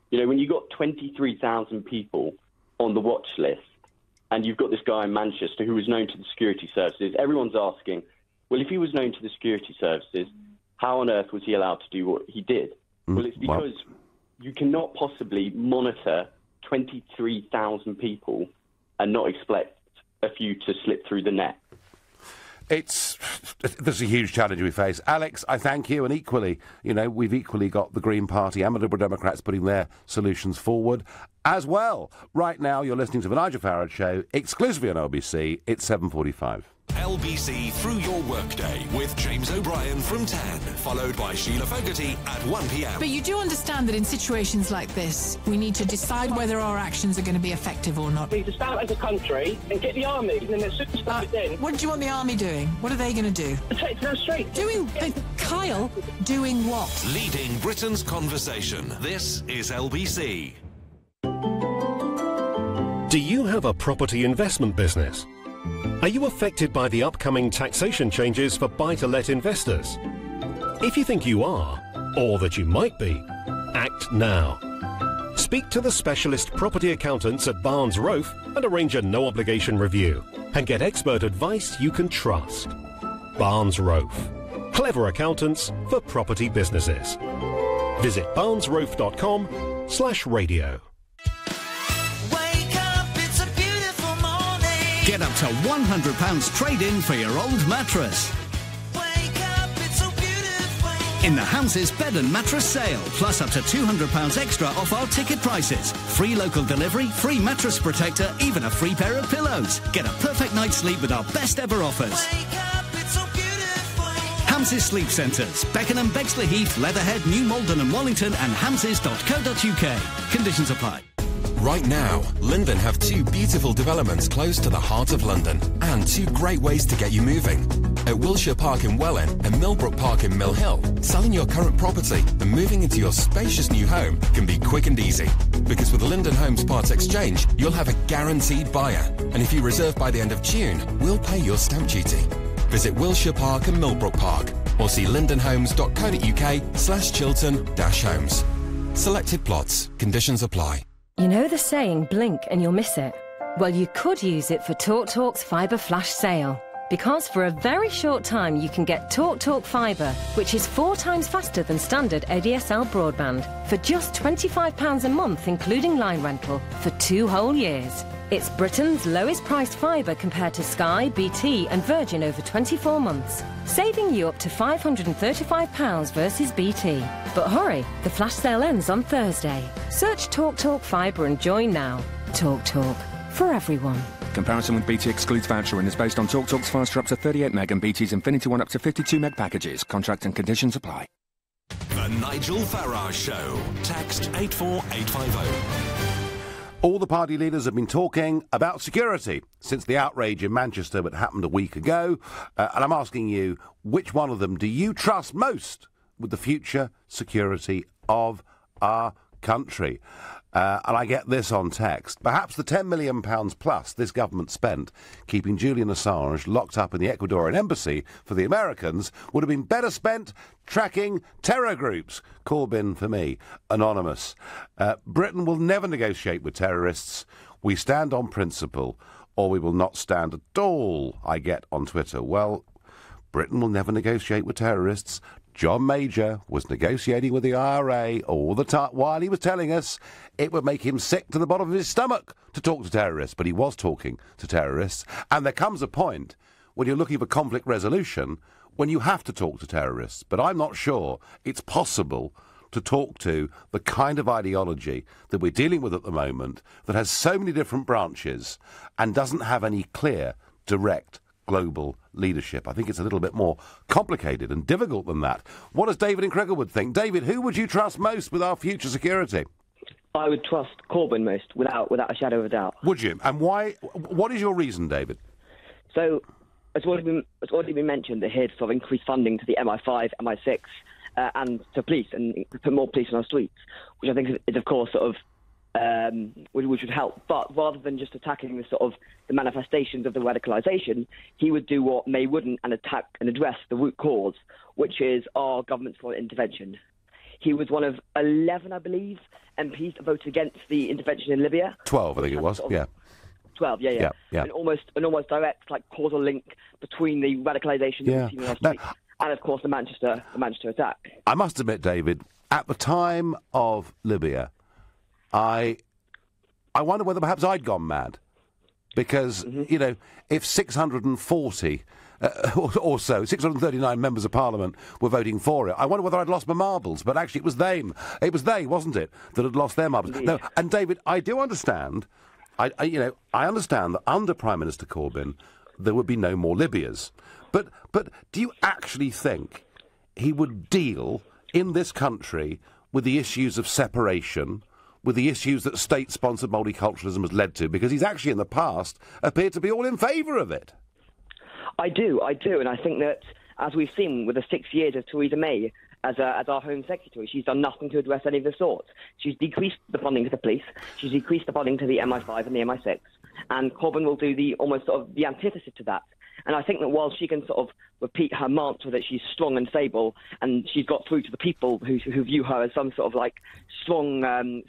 You know, when you've got 23,000 people on the watch list, and you've got this guy in Manchester who was known to the security services, everyone's asking, well, if he was known to the security services, how on earth was he allowed to do what he did? Well, it's because you cannot possibly monitor 23,000 people and not expect a few to slip through the net. There's a huge challenge we face. Alex, I thank you, and equally, you know, we've equally got the Green Party and the Liberal Democrats putting their solutions forward as well. Right now, you're listening to the Nigel Farage Show, exclusively on LBC. It's 7:45. LBC Through Your Workday with James O'Brien from 10, followed by Sheila Fogarty at 1 p.m. But you do understand that in situations like this, we need to decide whether our actions are going to be effective or not. We need to stand up as a country and get the army, and then as soon as it's in... What do you want the army doing? What are they going to do? Protect our streets. Kyle, doing what? Leading Britain's conversation. This is LBC. Do you have a property investment business? Are you affected by the upcoming taxation changes for buy-to-let investors? If you think you are, or that you might be, act now. Speak to the specialist property accountants at Barnes Rofe and arrange a no-obligation review and get expert advice you can trust. Barnes Rofe. Clever accountants for property businesses. Visit barnesrofe.com/radio. Get up to £100 trade-in for your old mattress. In the Hams's bed and mattress sale, plus up to £200 extra off our ticket prices. Free local delivery, free mattress protector, even a free pair of pillows. Get a perfect night's sleep with our best ever offers. Hams's Sleep Centres, Beckenham, Bexley Heath, Leatherhead, New Malden and Wallington, and hamses.co.uk. Conditions apply. Right now, Linden have two beautiful developments close to the heart of London and two great ways to get you moving. At Wilshire Park in Welwyn and Millbrook Park in Mill Hill, selling your current property and moving into your spacious new home can be quick and easy. Because with Linden Homes Part Exchange, you'll have a guaranteed buyer. And if you reserve by the end of June, we'll pay your stamp duty. Visit Wilshire Park and Millbrook Park or see lindenhomes.co.uk/Chiltern-Homes. Selected plots. Conditions apply. You know the saying, blink and you'll miss it? Well, you could use it for TalkTalk's Fibre Flash sale. Because for a very short time you can get TalkTalk Fibre, which is 4 times faster than standard ADSL broadband, for just £25 a month including line rental, for 2 whole years. It's Britain's lowest priced fibre compared to Sky, BT and Virgin over 24 months, saving you up to £535 versus BT. But hurry, the flash sale ends on Thursday. Search TalkTalk Fibre and join now. TalkTalk, for everyone. Comparison with BT excludes voucher and is based on TalkTalk's faster up to 38 meg and BT's Infinity One up to 52 meg packages. Contract and conditions apply. The Nigel Farage Show. Text 84850. All the party leaders have been talking about security since the outrage in Manchester that happened a week ago. And I'm asking you, which one of them do you trust most with the future security of our country? And I get this on text. Perhaps the £10 million plus this government spent keeping Julian Assange locked up in the Ecuadorian embassy for the Americans would have been better spent tracking terror groups. Corbyn for me. Anonymous. Britain will never negotiate with terrorists. We stand on principle, or we will not stand at all, I get on Twitter. Well, Britain will never negotiate with terrorists. John Major was negotiating with the IRA all the time while he was telling us it would make him sick to the bottom of his stomach to talk to terrorists, but he was talking to terrorists. And there comes a point when you're looking for conflict resolution when you have to talk to terrorists. But I'm not sure it's possible to talk to the kind of ideology that we're dealing with at the moment that has so many different branches and doesn't have any clear, direct global leadership. I think it's a little bit more complicated and difficult than that. What does David in Cricklewood think? David, who would you trust most with our future security? I would trust Corbyn most, without a shadow of a doubt. Would you? And why? What is your reason, David? So, it's already been mentioned that he'd sort of increase funding to the MI5, MI6, and to police, and put more police on our streets, which I think is of course sort of which would help. But rather than just attacking the manifestations of the radicalisation, he would do what May wouldn't and attack and address the root cause, which is our government's foreign intervention. He was one of 11, I believe, MPs that voted against the intervention in Libya. 12, I think it was. 12, yeah. An almost direct causal link between the radicalisation that we've seen in our streets and, of course, the Manchester attack. I must admit, David, at the time of Libya, I wonder whether perhaps I'd gone mad. Because, if 640 or so, 639 members of Parliament were voting for it, I wonder whether I'd lost my marbles. But actually it was them. It was they, wasn't it, that had lost their marbles. No, and David, I do understand, I understand that under Prime Minister Corbyn there would be no more Libyas. But do you actually think he would deal in this country with the issues of separation, with the issues that state-sponsored multiculturalism has led to? Because he's actually in the past appeared to be all in favour of it. I do, and I think that, as we've seen with the 6 years of Theresa May as our Home Secretary, she's done nothing to address any of the sorts. She's decreased the funding to the police, she's decreased the funding to the MI5 and the MI6, and Corbyn will do the antithesis to that. And I think that while she can sort of repeat her mantra that she's strong and stable, and she's got through to the people who view her as some sort of strong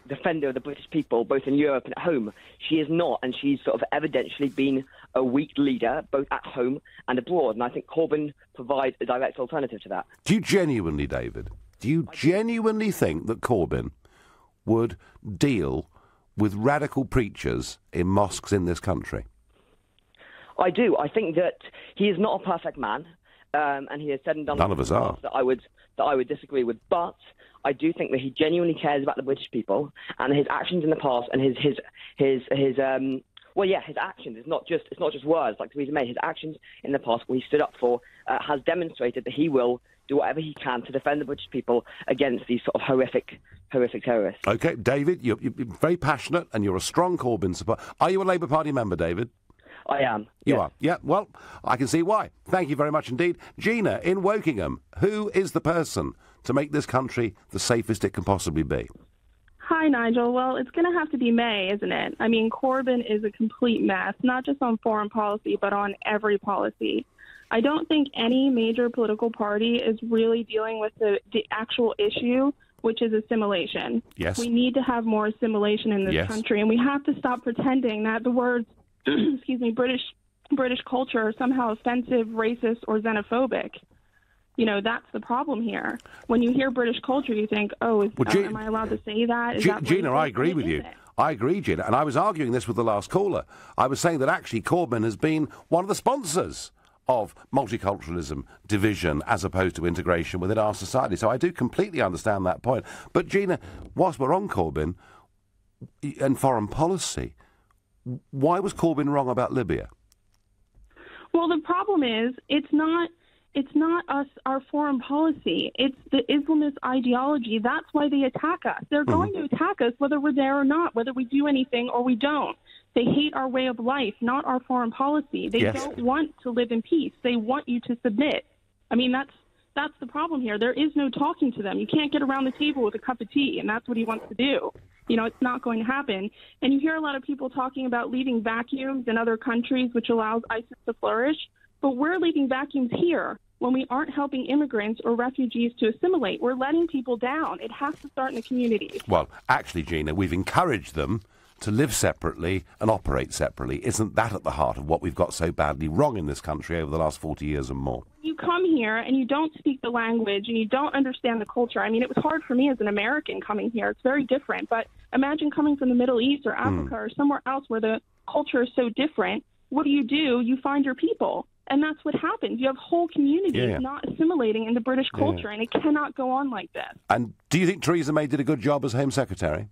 defender of the British people, both in Europe and at home, she is not, and she's sort of evidently been a weak leader both at home and abroad. And I think Corbyn provides a direct alternative to that. Do you genuinely, David, genuinely think that Corbyn would deal with radical preachers in mosques in this country? I do. I think that he is not a perfect man, and he has said and done none of us are that I would disagree with. But I do think that he genuinely cares about the British people, and his actions in the past, and his actions. It's not just words like Theresa May. His actions in the past, where he stood up for, has demonstrated that he will do whatever he can to defend the British people against these sort of horrific terrorists. OK, David, you're very passionate, and you're a strong Corbyn supporter. Are you a Labour Party member, David? I am. You are? Yeah, well, I can see why. Thank you very much indeed. Gina, in Wokingham, who is the person to make this country the safest it can possibly be? Hi, Nigel. Well, it's going to have to be May, isn't it? I mean, Corbyn is a complete mess, not just on foreign policy, but on every policy. I don't think any major political party is really dealing with the actual issue, which is assimilation. Yes. We need to have more assimilation in this country, and we have to stop pretending that the words British culture are somehow offensive, racist, or xenophobic. That's the problem here. When you hear British culture, you think, am I allowed to say that? Gina, I agree with you. I agree, Gina. And I was arguing this with the last caller. I was saying that actually Corbyn has been one of the sponsors of multiculturalism, division, as opposed to integration within our society. So I do completely understand that point. But, Gina, whilst we're on Corbyn and foreign policy, why was Corbyn wrong about Libya? Well, the problem is it's not It's not us, our foreign policy. It's the Islamist ideology. That's why they attack us. They're going to attack us whether we're there or not, whether we do anything or we don't. They hate our way of life, not our foreign policy. They don't want to live in peace. They want you to submit. I mean, that's the problem here. There is no talking to them. You can't get around the table with a cup of tea, and that's what he wants to do. You know, it's not going to happen. And you hear a lot of people talking about leaving vacuums in other countries, which allows ISIS to flourish. But we're leaving vacuums here when we aren't helping immigrants or refugees to assimilate. We're letting people down. It has to start in the community. Well, actually, Gina, we've encouraged them to live separately and operate separately. Isn't that at the heart of what we've got so badly wrong in this country over the last 40 years and more? You come here and you don't speak the language and you don't understand the culture. I mean, it was hard for me as an American coming here. It's very different. But imagine coming from the Middle East or Africa or somewhere else where the culture is so different. What do? You find your people. And that's what happens. You have whole communities not assimilating into British culture, and it cannot go on like this. And do you think Theresa May did a good job as Home Secretary?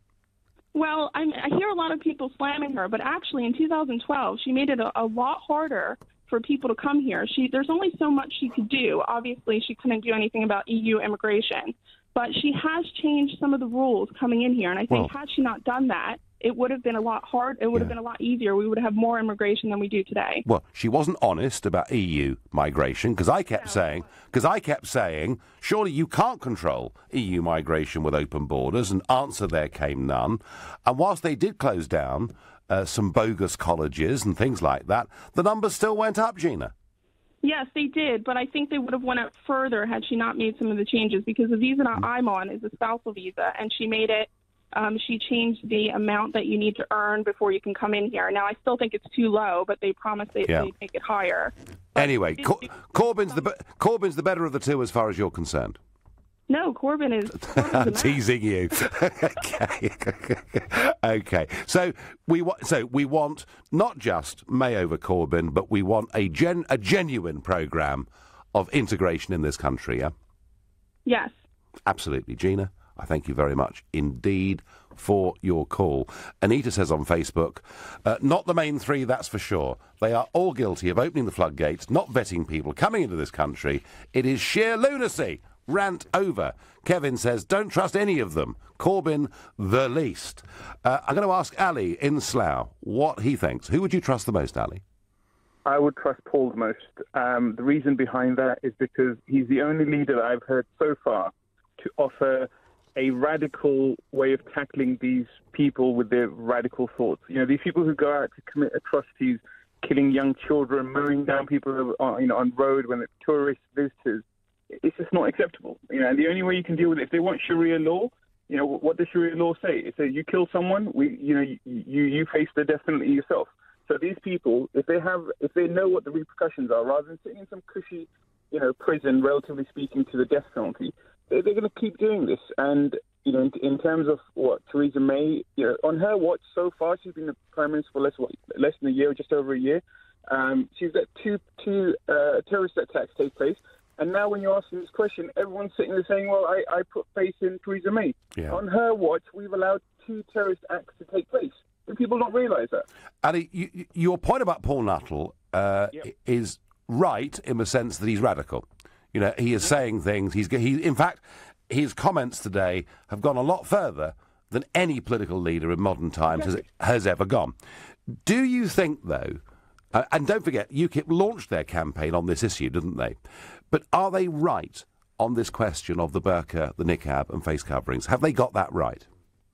Well, I hear a lot of people slamming her, but actually in 2012, she made it a lot harder for people to come here. There's only so much she could do. Obviously, she couldn't do anything about EU immigration, but she has changed some of the rules coming in here. And I think had she not done that, it would have been a lot hard. It would have been a lot easier. We would have more immigration than we do today. Well, she wasn't honest about EU migration because I kept saying, surely you can't control EU migration with open borders, and answer there came none. And whilst they did close down some bogus colleges and things like that, the numbers still went up, Gina. Yes, they did, but I think they would have went up further had she not made some of the changes, because the visa I'm on is a spousal visa, and she made it. She changed the amount that you need to earn before you can come in here. Now, I still think it's too low, but they promised they'd make it higher. Anyway, Corbyn's the better of the two as far as you're concerned. No, Corbyn is teasing you. Okay. So we want not just May over Corbyn, but we want a genuine programme of integration in this country. Yeah. Yes. Absolutely, Gina. I thank you very much indeed for your call. Anita says on Facebook, not the main three, that's for sure. They are all guilty of opening the floodgates, not vetting people coming into this country. It is sheer lunacy. Rant over. Kevin says, don't trust any of them. Corbyn, the least. I'm going to ask Ali in Slough what he thinks. Who would you trust the most, Ali? I would trust Paul the most. The reason behind that is because he's the only leader that I've heard so far to offer a radical way of tackling these people with their radical thoughts. You know, these people who go out to commit atrocities, killing young children, mowing down people on road when it's tourist visitors. It's just not acceptable. You know, and the only way you can deal with it, if they want Sharia law, you know, what does Sharia law say? It says you kill someone, you face the death penalty yourself. So these people, if they know what the repercussions are, rather than sitting in some cushy, prison, relatively speaking, to the death penalty, they're going to keep doing this. And, in terms of Theresa May, on her watch so far, she's been the Prime Minister for less than a year, just over a year. She's let two terrorist attacks take place. And now when you're asking this question, everyone's sitting there saying, well, I put faith in Theresa May. Yeah. On her watch, we've allowed 2 terrorist acts to take place. Do people not realise that? Ali, your point about Paul Nuttall is right in the sense that he's radical. He is saying things. In fact, his comments today have gone a lot further than any political leader in modern times has ever gone. Do you think, though, and don't forget, UKIP launched their campaign on this issue, didn't they? But are they right on this question of the burqa, the niqab and face coverings? Have they got that right?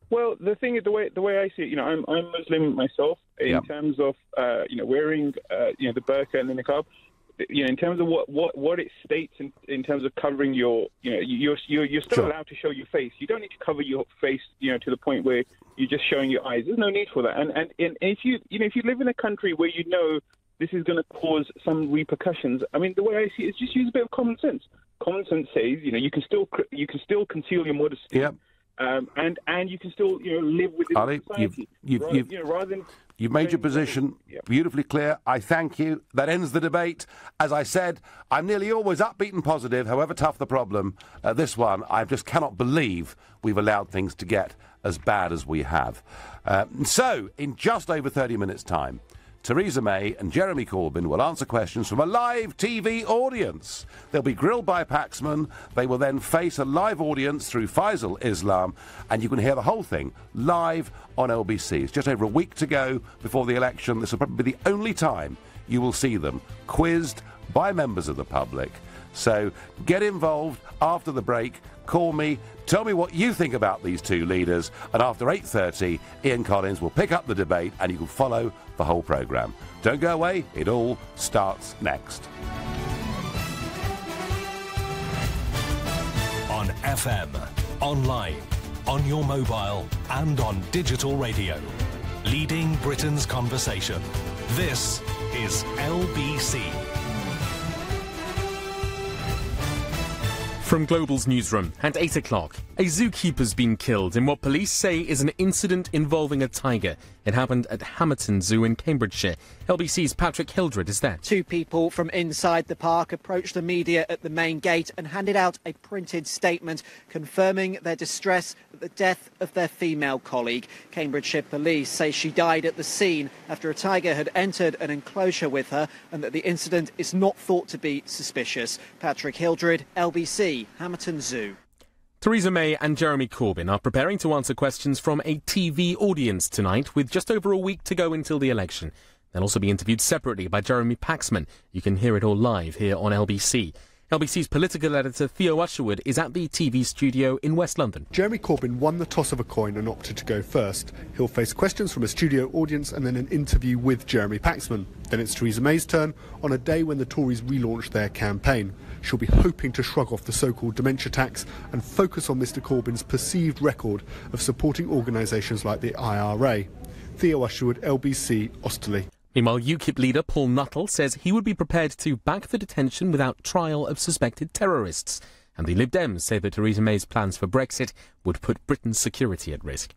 Well, the thing is, the way I see it, I'm Muslim myself. In terms of wearing the burqa and the niqab, in terms of what it states in terms of covering you're still allowed to show your face. You don't need to cover your face to the point where you're just showing your eyes. There's no need for that. And if you live in a country where this is going to cause some repercussions, I mean, the way I see it is just use a bit of common sense. Common sense says you can still conceal your modesty. Yep. And you can still live within Ali, society. You've made your position beautifully clear. I thank you. That ends the debate. As I said, I'm nearly always upbeat and positive, however tough the problem. This one, I just cannot believe we've allowed things to get as bad as we have. So, in just over 30 minutes' time, Theresa May and Jeremy Corbyn will answer questions from a live TV audience. They'll be grilled by Paxman. They will then face a live audience through Faisal Islam, and you can hear the whole thing live on LBC. It's just over a week to go before the election. This will probably be the only time you will see them quizzed by members of the public. So get involved after the break. Call me, tell me what you think about these two leaders, and after 8:30, Ian Collins will pick up the debate and you can follow the whole programme. Don't go away, it all starts next. On FM, online, on your mobile and on digital radio. Leading Britain's conversation. This is LBC. From Global's newsroom at 8 o'clock, a zookeeper's been killed in what police say is an incident involving a tiger. It happened at Hamerton Zoo in Cambridgeshire. LBC's Patrick Hildred is there. Two people from inside the park approached the media at the main gate and handed out a printed statement confirming their distress at the death of their female colleague. Cambridgeshire police say she died at the scene after a tiger had entered an enclosure with her and that the incident is not thought to be suspicious. Patrick Hildred, LBC, Hamerton Zoo. Theresa May and Jeremy Corbyn are preparing to answer questions from a TV audience tonight, with just over a week to go until the election. They'll also be interviewed separately by Jeremy Paxman. You can hear it all live here on LBC. LBC's political editor Theo Usherwood is at the TV studio in West London. Jeremy Corbyn won the toss of a coin and opted to go first. He'll face questions from a studio audience and then an interview with Jeremy Paxman. Then it's Theresa May's turn on a day when the Tories relaunch their campaign. She'll be hoping to shrug off the so-called dementia tax and focus on Mr Corbyn's perceived record of supporting organisations like the IRA. Theo Usherwood, LBC, Osterley. Meanwhile, UKIP leader Paul Nuttall says he would be prepared to back the detention without trial of suspected terrorists. And the Lib Dems say that Theresa May's plans for Brexit would put Britain's security at risk.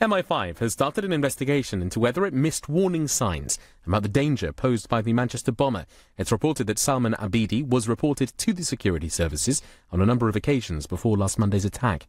MI5 has started an investigation into whether it missed warning signs about the danger posed by the Manchester bomber. It's reported that Salman Abedi was reported to the security services on a number of occasions before last Monday's attack.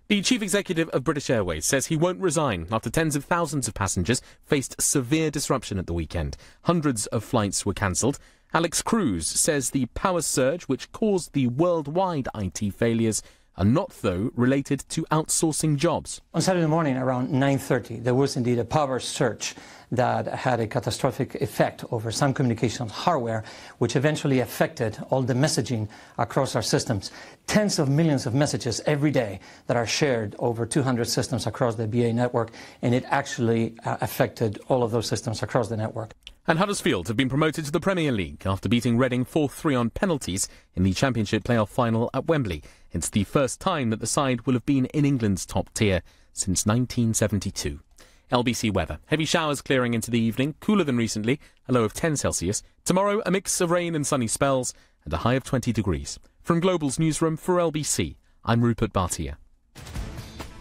The chief executive of British Airways says he won't resign after tens of thousands of passengers faced severe disruption at the weekend. Hundreds of flights were cancelled. Alex Cruz says the power surge which caused the worldwide IT failures are not, though, related to outsourcing jobs. On Saturday morning around 9:30, there was indeed a power surge that had a catastrophic effect over some communications hardware, which eventually affected all the messaging across our systems. Tens of millions of messages every day that are shared over 200 systems across the BA network, and it actually affected all of those systems across the network. And Huddersfield have been promoted to the Premier League after beating Reading 4-3 on penalties in the Championship playoff final at Wembley. It's the first time that the side will have been in England's top tier since 1972. LBC weather. Heavy showers clearing into the evening, cooler than recently, a low of 10 Celsius. Tomorrow, a mix of rain and sunny spells, and a high of 20 degrees. From Global's newsroom for LBC, I'm Rupert Bartia.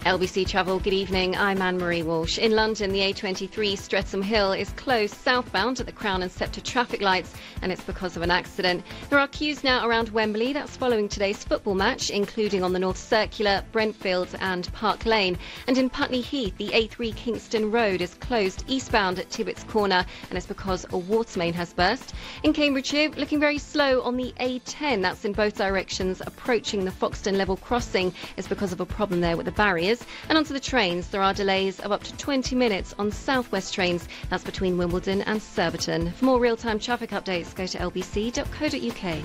LBC Travel, good evening. I'm Anne-Marie Walsh. In London, the A23 Streatham Hill is closed southbound at the Crown and Sceptre traffic lights, and it's because of an accident. There are queues now around Wembley. That's following today's football match, including on the North Circular, Brentfield and Park Lane. And in Putney Heath, the A3 Kingston Road is closed eastbound at Tibbets Corner, and it's because a water main has burst. In Cambridgeshire, looking very slow on the A10. That's in both directions, approaching the Foxton level crossing. It's because of a problem there with the barriers. And onto the trains, there are delays of up to 20 minutes on South West trains. That's between Wimbledon and Surbiton. For more real-time traffic updates, go to lbc.co.uk.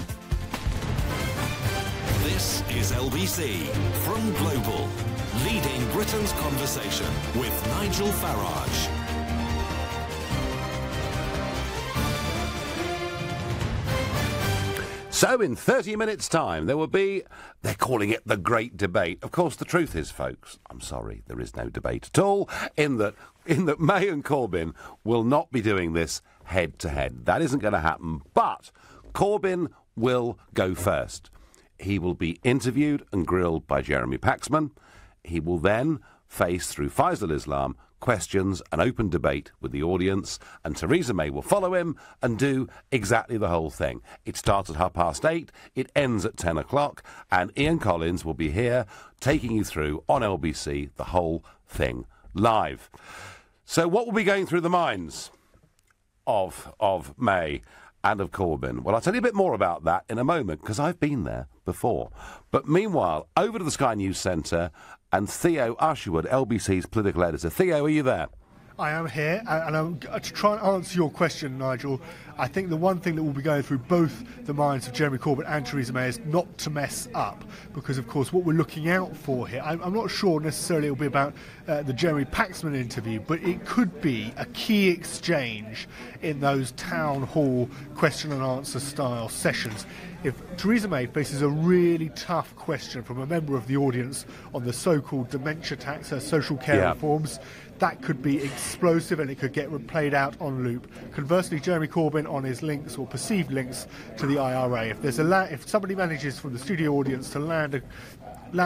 This is LBC from Global, leading Britain's conversation with Nigel Farage. So in 30 minutes' time, there will be, they're calling it the Great Debate. Of course, the truth is, folks, I'm sorry, there is no debate at all, in that May and Corbyn will not be doing this head-to-head. That isn't going to happen, but Corbyn will go first. He will be interviewed and grilled by Jeremy Paxman. He will then face, through Faisal Islam, questions, an open debate with the audience, and Theresa May will follow him and do exactly the whole thing. It starts at 8:30, it ends at 10 o'clock, and Ian Collins will be here taking you through on LBC the whole thing live. So what will be going through the minds of May and of Corbyn. Well, I'll tell you a bit more about that in a moment, because I've been there before. But meanwhile, over to the Sky News Centre, and Theo Usherwood, LBC's political editor. Theo, are you there? I am here, and I'm to try and answer your question, Nigel. I think the one thing that will be going through both the minds of Jeremy Corbyn and Theresa May is not to mess up, because, of course, what we're looking out for here, I'm not sure necessarily it will be about the Jeremy Paxman interview, but it could be a key exchange in those town hall question and answer style sessions. If Theresa May faces a really tough question from a member of the audience on the so-called dementia tax, her social care reforms, that could be explosive and it could get played out on loop. Conversely, Jeremy Corbyn on his links or perceived links to the IRA. If somebody manages from the studio audience to land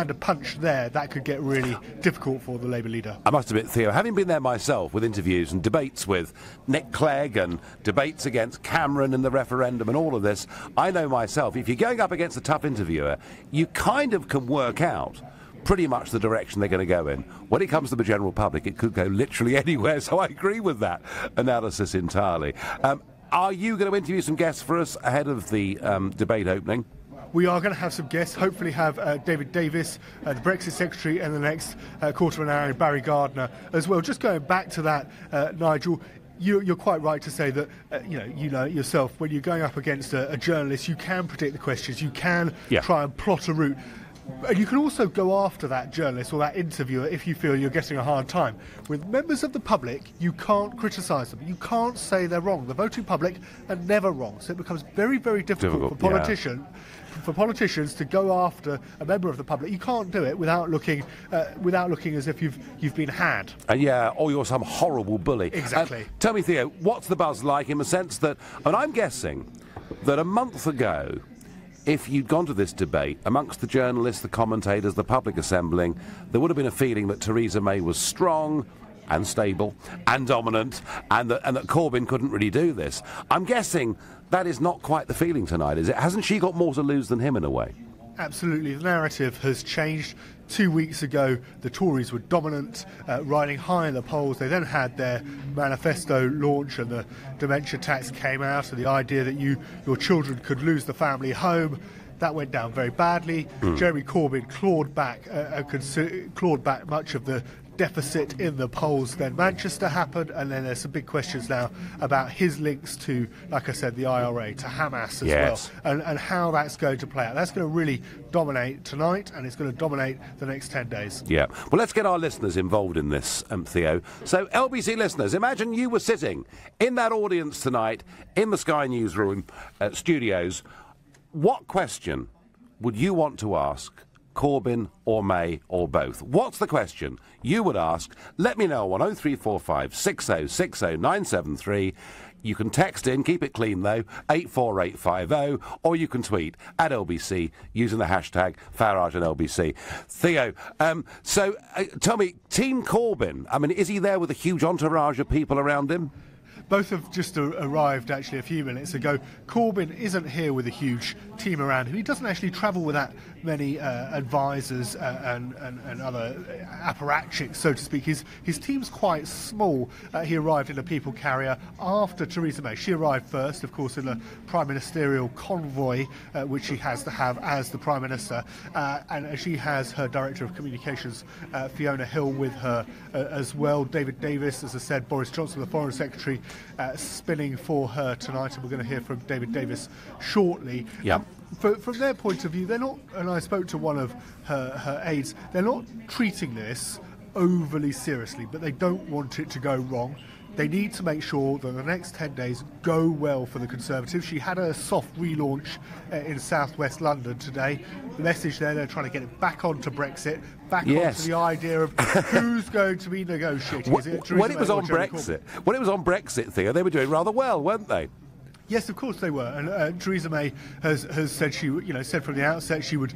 a punch there, that could get really difficult for the Labour leader. I must admit, Theo, having been there myself with interviews and debates with Nick Clegg and debates against Cameron in the referendum and all of this, I know myself, if you're going up against a tough interviewer, you kind of can work out pretty much the direction they're going to go in. When it comes to the general public, it could go literally anywhere, so I agree with that analysis entirely. Are you going to interview some guests for us ahead of the debate opening? We are going to have some guests, hopefully have David Davis, the Brexit Secretary, and the next quarter of an hour, Barry Gardner as well. Just going back to that, Nigel, you're quite right to say that, you know yourself, when you're going up against a journalist, you can predict the questions, you can try and plot a route. And you can also go after that journalist or that interviewer if you feel you're getting a hard time. With members of the public, you can't criticise them. You can't say they're wrong. The voting public are never wrong. So it becomes very, very difficult for politicians to go after a member of the public. You can't do it without looking as if you've been had. Or you're some horrible bully. Exactly. Tell me, Theo, what's the buzz like in the sense that, and I'm guessing that a month ago, if you'd gone to this debate, amongst the journalists, the commentators, the public assembling, there would have been a feeling that Theresa May was strong and stable and dominant, and that Corbyn couldn't really do this. I'm guessing that is not quite the feeling tonight, is it? Hasn't she got more to lose than him in a way? Absolutely. The narrative has changed. 2 weeks ago, the Tories were dominant, riding high in the polls. They then had their manifesto launch and the dementia tax came out, and the idea that your children could lose the family home. That went down very badly. Jeremy Corbyn clawed back much of the deficit in the polls. Then Manchester happened, and then there's some big questions now about his links to, like I said, the IRA, to Hamas as well, and how that's going to play out. That's going to really dominate tonight, and it's going to dominate the next 10 days. Yeah. Well, let's get our listeners involved in this, Theo. So, LBC listeners, imagine you were sitting in that audience tonight in the Sky Newsroom studios. What question would you want to ask Corbyn or May or both? What's the question you would ask? Let me know on 0345 60 60 973. You can text in, keep it clean though, 84850, or you can tweet at LBC using the hashtag Farage and LBC. Theo, tell me, Team Corbyn, I mean, is he there with a huge entourage of people around him? Both have just arrived actually a few minutes ago. Corbyn isn't here with a huge team around him. He doesn't actually travel with that many advisors and other apparatchiks, so to speak. His team's quite small. He arrived in a people carrier after Theresa May. She arrived first, of course, in a prime ministerial convoy, which she has to have as the Prime Minister. And she has her Director of Communications, Fiona Hill, with her as well. David Davis, as I said, Boris Johnson, the Foreign Secretary, spinning for her tonight, and we're going to hear from David Davis shortly. Yeah. From their point of view, they're not, and I spoke to one of her aides, they're not treating this overly seriously, but they don't want it to go wrong. They need to make sure that the next 10 days go well for the Conservatives. She had a soft relaunch in southwest London today. The message there, they're trying to get it back onto Brexit, back onto the idea of who's going to be negotiating. When it was on Brexit, Theo, they were doing rather well, weren't they? Yes, of course they were, and Theresa May has said said from the outset she would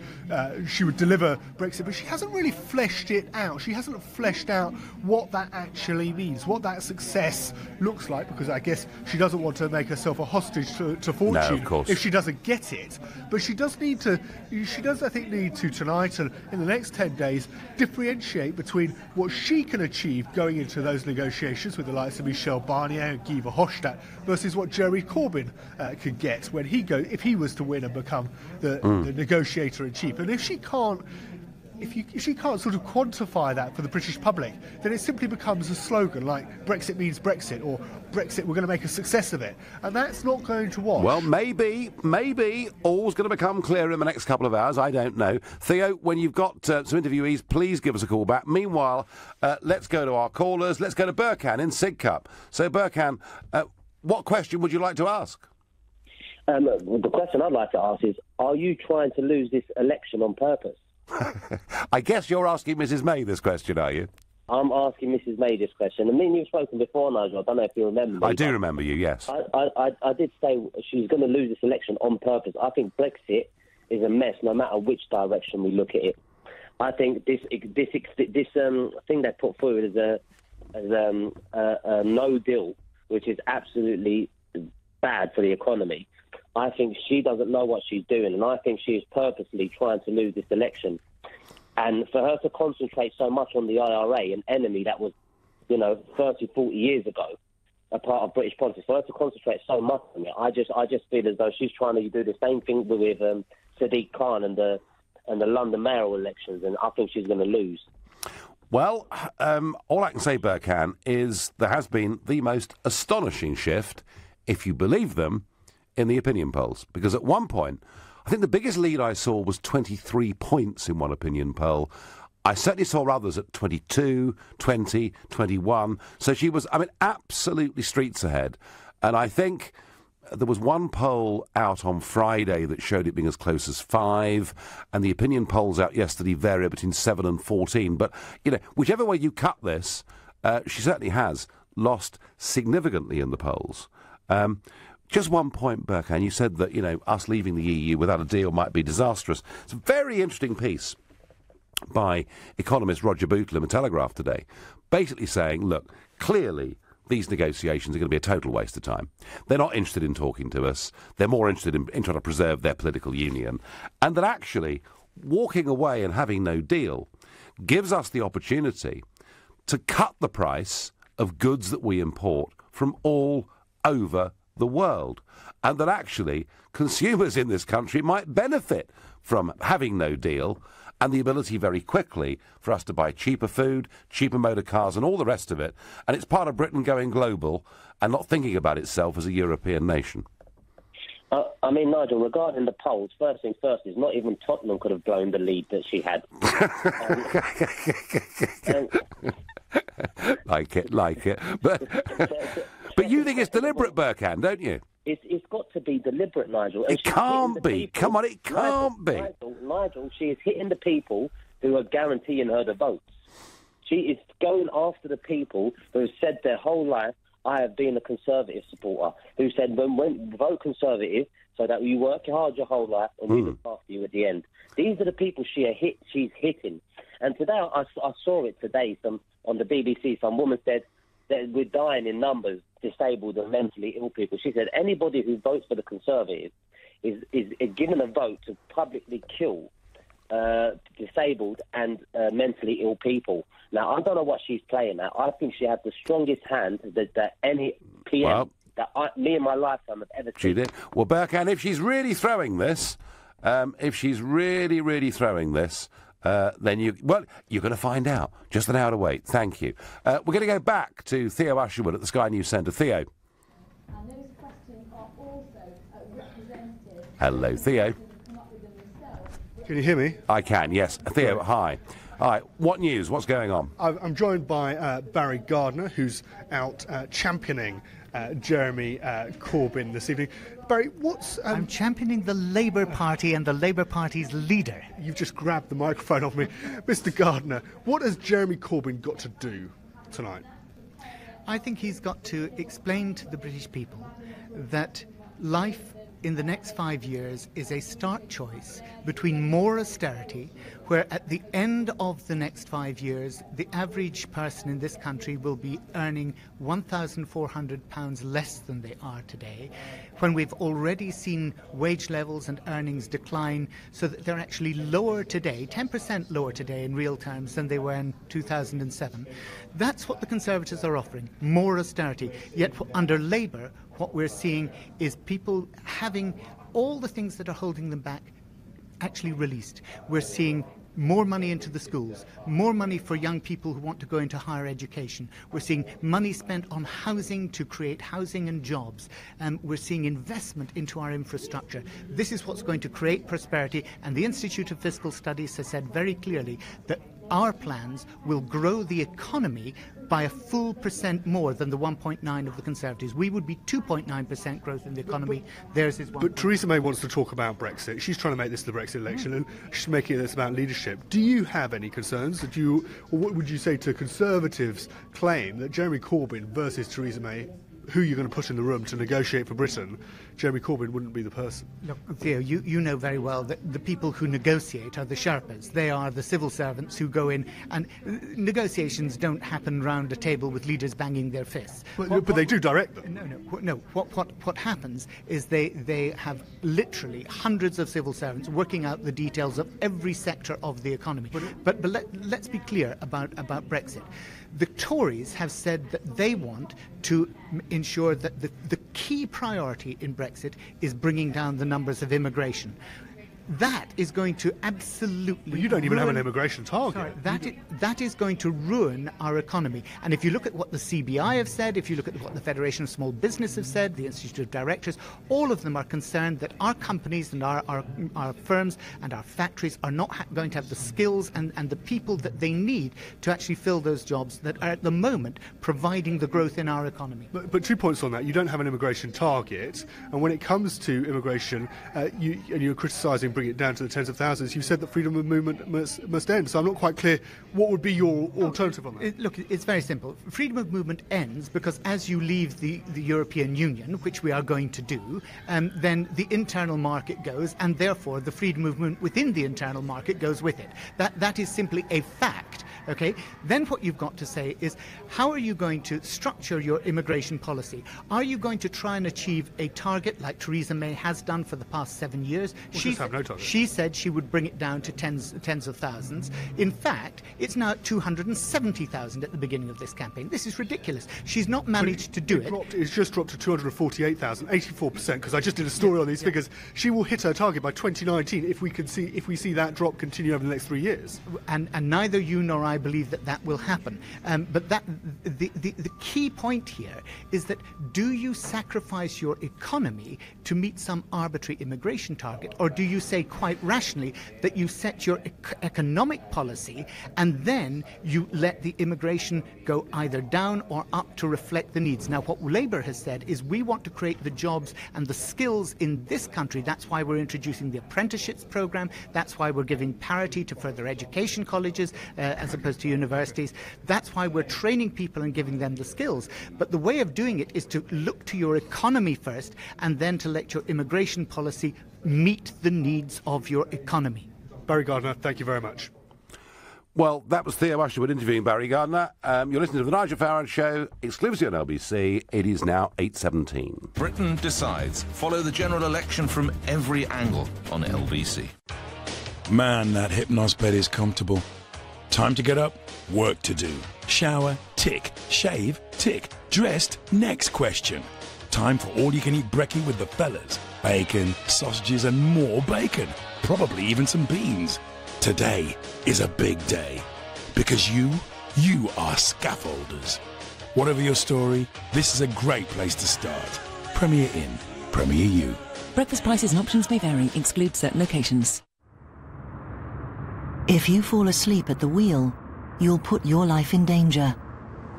deliver Brexit, but she hasn't really fleshed it out. She hasn't fleshed out what that actually means, what that success looks like, because I guess she doesn't want to make herself a hostage to fortune no, of course. if she doesn't get it. But she does need to. She does, I think, need to tonight and in the next 10 days differentiate between what she can achieve going into those negotiations with the likes of Michel Barnier and Guy Verhofstadt versus what Jeremy Corbyn could get when if he was to win and become the negotiator in chief. And if she can't sort of quantify that for the British public, then it simply becomes a slogan like Brexit means Brexit, or Brexit, we're going to make a success of it. And that's not going to wash. Well, maybe all's going to become clear in the next couple of hours. I don't know. Theo, when you've got some interviewees, please give us a call back. Meanwhile, let's go to our callers. Let's go to Burkhan in Sidcup. So, Burkhan, what question would you like to ask? The question I'd like to ask is, are you trying to lose this election on purpose? I guess you're asking Mrs May this question, are you? I'm asking Mrs May this question. And me and you've spoken before, Nigel. I don't know if you remember me. I do remember you, yes. I did say she's going to lose this election on purpose. I think Brexit is a mess, no matter which direction we look at it. I think this thing they put forward as a no deal, which is absolutely bad for the economy. I think she doesn't know what she's doing, and I think she is purposely trying to lose this election. And for her to concentrate so much on the IRA, an enemy that was, 30, 40 years ago, a part of British politics, for her to concentrate so much on it, I just feel as though she's trying to do the same thing with Sadiq Khan and the London mayoral elections, and I think she's going to lose. Well, all I can say, Burkhan, is there has been the most astonishing shift, if you believe them, in the opinion polls. Because at one point, I think the biggest lead I saw was 23 points in one opinion poll. I certainly saw others at 22, 20, 21. So she was, absolutely streets ahead. And I think there was one poll out on Friday that showed it being as close as 5, and the opinion polls out yesterday vary between 7 and 14. But, whichever way you cut this, she certainly has lost significantly in the polls. Just one point, Burkhan. You said that, us leaving the EU without a deal might be disastrous. It's a very interesting piece by economist Roger Bootle in the Telegraph today, basically saying, look, clearly these negotiations are going to be a total waste of time. They're not interested in talking to us. They're more interested in trying to preserve their political union. And that actually walking away and having no deal gives us the opportunity to cut the price of goods that we import from all over the world, and that actually consumers in this country might benefit from having no deal and the ability very quickly for us to buy cheaper food, cheaper motor cars and all the rest of it. And it's part of Britain going global and not thinking about itself as a European nation. Nigel, regarding the polls, first things first is not even Tottenham could have blown the lead that she had. Like it. But you think it's deliberate, Burkhan, don't you? It's got to be deliberate, Nigel. It can't be. Come on, it can't be. Nigel, she is hitting the people who are guaranteeing her the votes. She is going after the people who have said their whole life, I have been a Conservative supporter, who said, when vote Conservative, so that you work hard your whole life and we look after you at the end. These are the people she's hitting. And today, I saw it today on the BBC. Some woman said that we're dying in numbers, disabled and mentally ill people. She said anybody who votes for the Conservatives is given a vote to publicly kill disabled and mentally ill people. Now, I don't know what she's playing at. I think she had the strongest hand that any PM that me in my lifetime have ever seen. She did. Well, Burkhan, if she's really throwing this, then you're going to find out. Just an hour to wait. Thank you. We're going to go back to Theo Usherwood at the Sky News Centre. Theo. And those questions are also representative. Hello, Theo. Can you hear me? I can, yes. Theo, hi. All right, what news? What's going on? I'm joined by Barry Gardner, who's out championing Jeremy Corbyn this evening. Barry, I'm championing the Labour Party and the Labour Party's leader. You've just grabbed the microphone off me. Mr Gardner, what has Jeremy Corbyn got to do tonight? I think he's got to explain to the British people that life in the next 5 years is a stark choice between more austerity, where at the end of the next 5 years, the average person in this country will be earning £1,400 less than they are today, when we've already seen wage levels and earnings decline so that they're actually lower today, 10% lower today in real terms than they were in 2007. That's what the Conservatives are offering, more austerity. Yet under Labour, what we're seeing is people having all the things that are holding them back actually released. We're seeing more money into the schools, more money for young people who want to go into higher education. We're seeing money spent on housing to create housing and jobs. We're seeing investment into our infrastructure. This is what's going to create prosperity, and the Institute of Fiscal Studies has said very clearly that our plans will grow the economy by a full percent more than the 1.9 of the Conservatives. We would be 2.9% growth in the economy. Theirs is 1. But Theresa May wants to talk about Brexit. She's trying to make this the Brexit election, and she's making this about leadership. Do you have any concerns? Or what would you say to Conservatives' claim that Jeremy Corbyn versus Theresa May, who you're going to put in the room to negotiate for Britain, Jeremy Corbyn wouldn't be the person? Look, Theo, you know very well that the people who negotiate are the Sherpas. They are the civil servants who go in, and negotiations don't happen round a table with leaders banging their fists. But they do direct them. No. What happens is they have literally hundreds of civil servants working out the details of every sector of the economy. But let's be clear about Brexit. The Tories have said that they want to ensure that the key priority in Brexit is bringing down the numbers of immigration. That is going to absolutely... Well, you don't even have an immigration target. Sorry, that is going to ruin our economy. And if you look at what the CBI have said, if you look at what the Federation of Small Business have said, the Institute of Directors, all of them are concerned that our companies and our firms and our factories are not going to have the skills and the people that they need to actually fill those jobs that are at the moment providing the growth in our economy. But 2 points on that. You don't have an immigration target, and when it comes to immigration, you're criticising bring it down to the tens of thousands. You said that freedom of movement must end, so I'm not quite clear what would be your alternative on that. Look, it's very simple. Freedom of movement ends because as you leave the European Union, which we are going to do, then the internal market goes, and therefore the freedom of movement within the internal market goes with it. That is simply a fact. Okay? Then what you've got to say is, how are you going to structure your immigration policy? Are you going to try and achieve a target like Theresa May has done for the past 7 years? She said she would bring it down to tens of thousands. In fact, it's now at 270,000 at the beginning of this campaign. This is ridiculous. She's not managed to do it. It's just dropped to 248,000, 84%, because I just did a story on these figures. She will hit her target by 2019 if we see that drop continue over the next 3 years. And neither you nor I believe that will happen. But the key point here is that do you sacrifice your economy to meet some arbitrary immigration target, or do you say quite rationally that you set your economic policy and then you let the immigration go either down or up to reflect the needs? Now, what Labour has said is we want to create the jobs and the skills in this country. That's why we're introducing the apprenticeships programme. That's why we're giving parity to further education colleges as opposed to universities. That's why we're training people and giving them the skills. But the way of doing it is to look to your economy first and then to let your immigration policy meet the needs of your economy. Barry Gardiner, thank you very much. Well, that was Theo Usherwood interviewing Barry Gardiner. You're listening to the Nigel Farage Show, exclusively on LBC. It is now 8:17. Britain Decides. Follow the general election from every angle on LBC. Man, that Hypnos bed is comfortable. Time to get up, work to do. Shower, tick. Shave, tick. Dressed, next question. Time for all-you-can-eat brekkie with the fellas. Bacon, sausages and more bacon. Probably even some beans. Today is a big day. Because you are scaffolders. Whatever your story, this is a great place to start. Premier Inn. Premier You. Breakfast prices and options may vary. Exclude certain locations. If you fall asleep at the wheel, you'll put your life in danger.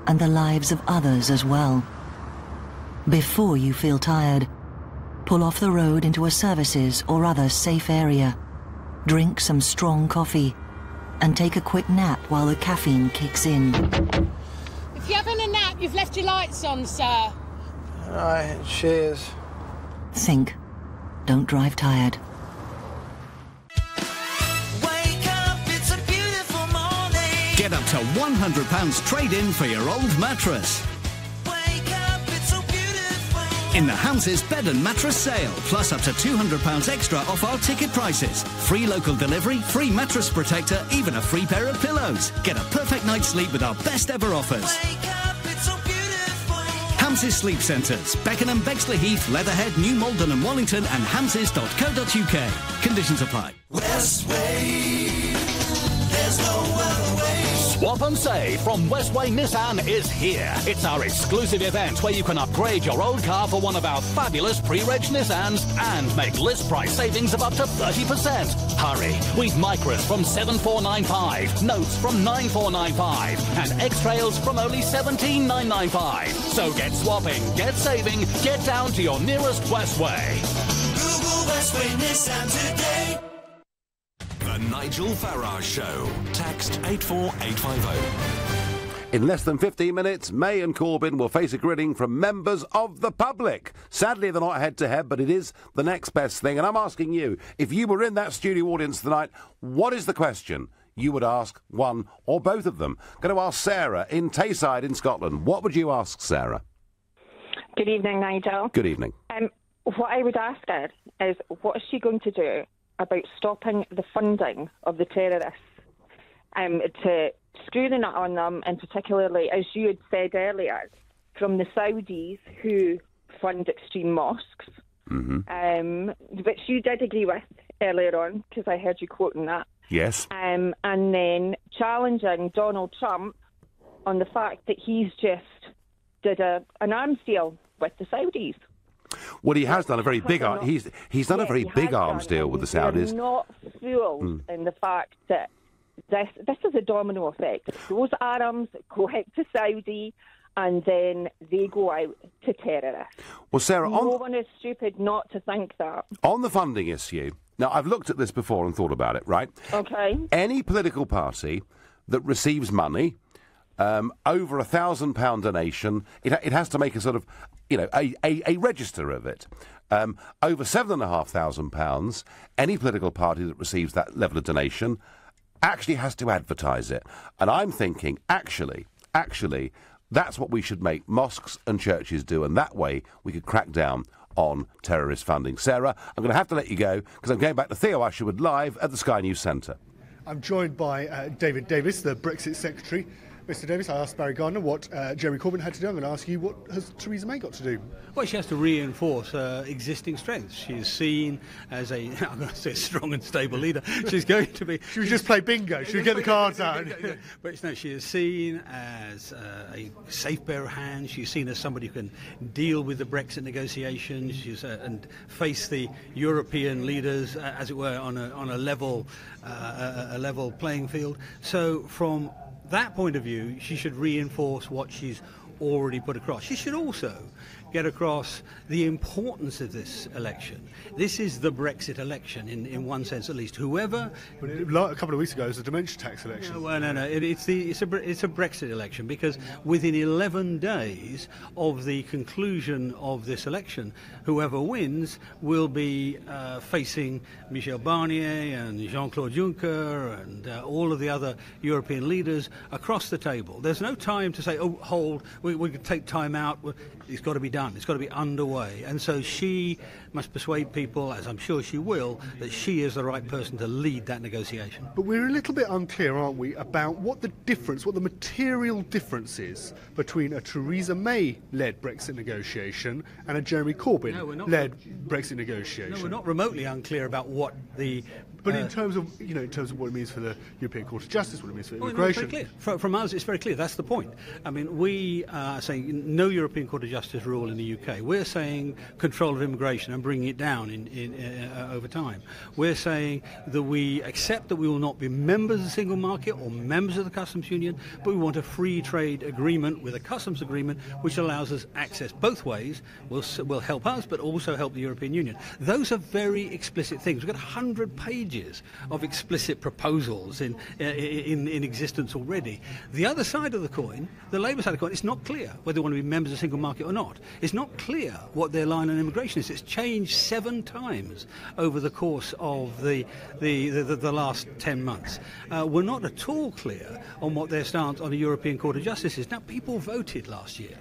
And the lives of others as well. Before you feel tired, pull off the road into a services or other safe area. Drink some strong coffee and take a quick nap while the caffeine kicks in. If you're having a nap, you've left your lights on, sir. Right, cheers. Think. Don't drive tired. Get up to £100 trade-in for your old mattress. In the Hans's Bed and Mattress Sale, plus up to £200 extra off our ticket prices. Free local delivery, free mattress protector, even a free pair of pillows. Get a perfect night's sleep with our best ever offers. Hans's Sleep Centres, Beckenham, Bexley Heath, Leatherhead, New Malden and Wallington, and hamses.co.uk. Conditions apply. Westway, there's no other way. Swap and Save from Westway Nissan is here. It's our exclusive event where you can upgrade your old car for one of our fabulous pre-reg Nissans and make list price savings of up to 30%. Hurry, we've Micras from 7,495, Notes from 9,495 and X-Trails from only 17,995. So get swapping, get saving, get down to your nearest Westway. Google Westway Nissan today. The Nigel Farage Show. Text 84850. In less than 15 minutes, May and Corbyn will face a grilling from members of the public. Sadly, they're not head-to-head, but it is the next best thing. And I'm asking you, if you were in that studio audience tonight, what is the question you would ask one or both of them? Going to ask Sarah in Tayside in Scotland. What would you ask, Sarah? Good evening, Nigel. Good evening. What I would ask her is, what is she going to do about stopping the funding of the terrorists, to screw the nut on them, and particularly, as you had said earlier, from the Saudis who fund extreme mosques, which you did agree with earlier on, because I heard you quoting that. Yes. And then challenging Donald Trump on the fact that he's just did an arms deal with the Saudis. Well, he has done a very big he's done a very big arms deal with the Saudis. They're not fooled in the fact that this is a domino effect. Those arms go out to Saudi, and then they go out to terrorists. Well, Sarah, no one is stupid not to think that. On the funding issue, now I've looked at this before and thought about it, right? Okay. Any political party that receives money, over £1,000 donation, it has to make a sort of, a register of it. Over £7,500, any political party that receives that level of donation actually has to advertise it. And I'm thinking, actually, that's what we should make mosques and churches do, and that way we could crack down on terrorist funding. Sarah, I'm going to have to let you go because I'm going back to Theo Usherwood live at the Sky News Centre. I'm joined by David Davis, the Brexit Secretary. Mr Davis, I asked Barry Gardiner what Jeremy Corbyn had to do. I'm going to ask you, what has Theresa May got to do? Well, she has to reinforce existing strengths. She is seen as a, I'm going to say, a strong and stable leader. She's going to be... Should we just play bingo? Should we get the cards out? But no, she is seen as a safe pair of hands. She's seen as somebody who can deal with the Brexit negotiations and face the European leaders, as it were, on a level playing field. So from that point of view, she should reinforce what she's already put across. She should also get across the importance of this election. This is the Brexit election, in one sense at least. Whoever... But a couple of weeks ago, it was the dementia tax election. No. It's a Brexit election, because within 11 days of the conclusion of this election, whoever wins will be facing Michel Barnier and Jean-Claude Juncker and all of the other European leaders across the table. There's no time to say, oh, hold, we could take time out. It's got to be done. It's got to be underway. And so she must persuade people, as I'm sure she will, that she is the right person to lead that negotiation. But we're a little bit unclear, aren't we, about what the material difference is between a Theresa May-led Brexit negotiation and a Jeremy Corbyn-led Brexit negotiation. No, we're not remotely unclear about what the... But in terms of what it means for the European Court of Justice, what it means for immigration... No, it's very clear. From us, it's very clear. That's the point. I mean, we are saying no European Court of Justice rule in the UK. We're saying control of immigration and bringing it down over time. We're saying that we accept that we will not be members of the single market or members of the customs union, but we want a free trade agreement with a customs agreement which allows us access both ways, will help us, but also help the European Union. Those are very explicit things. We've got 100 pages of explicit proposals in existence already. The other side of the coin, the Labour side of the coin, it's not clear whether they want to be members of the single market or not. It's not clear what their line on immigration is. It's changed changed 7 times over the course of the last 10 months. We're not at all clear on what their stance on the European Court of Justice is. Now, people voted last year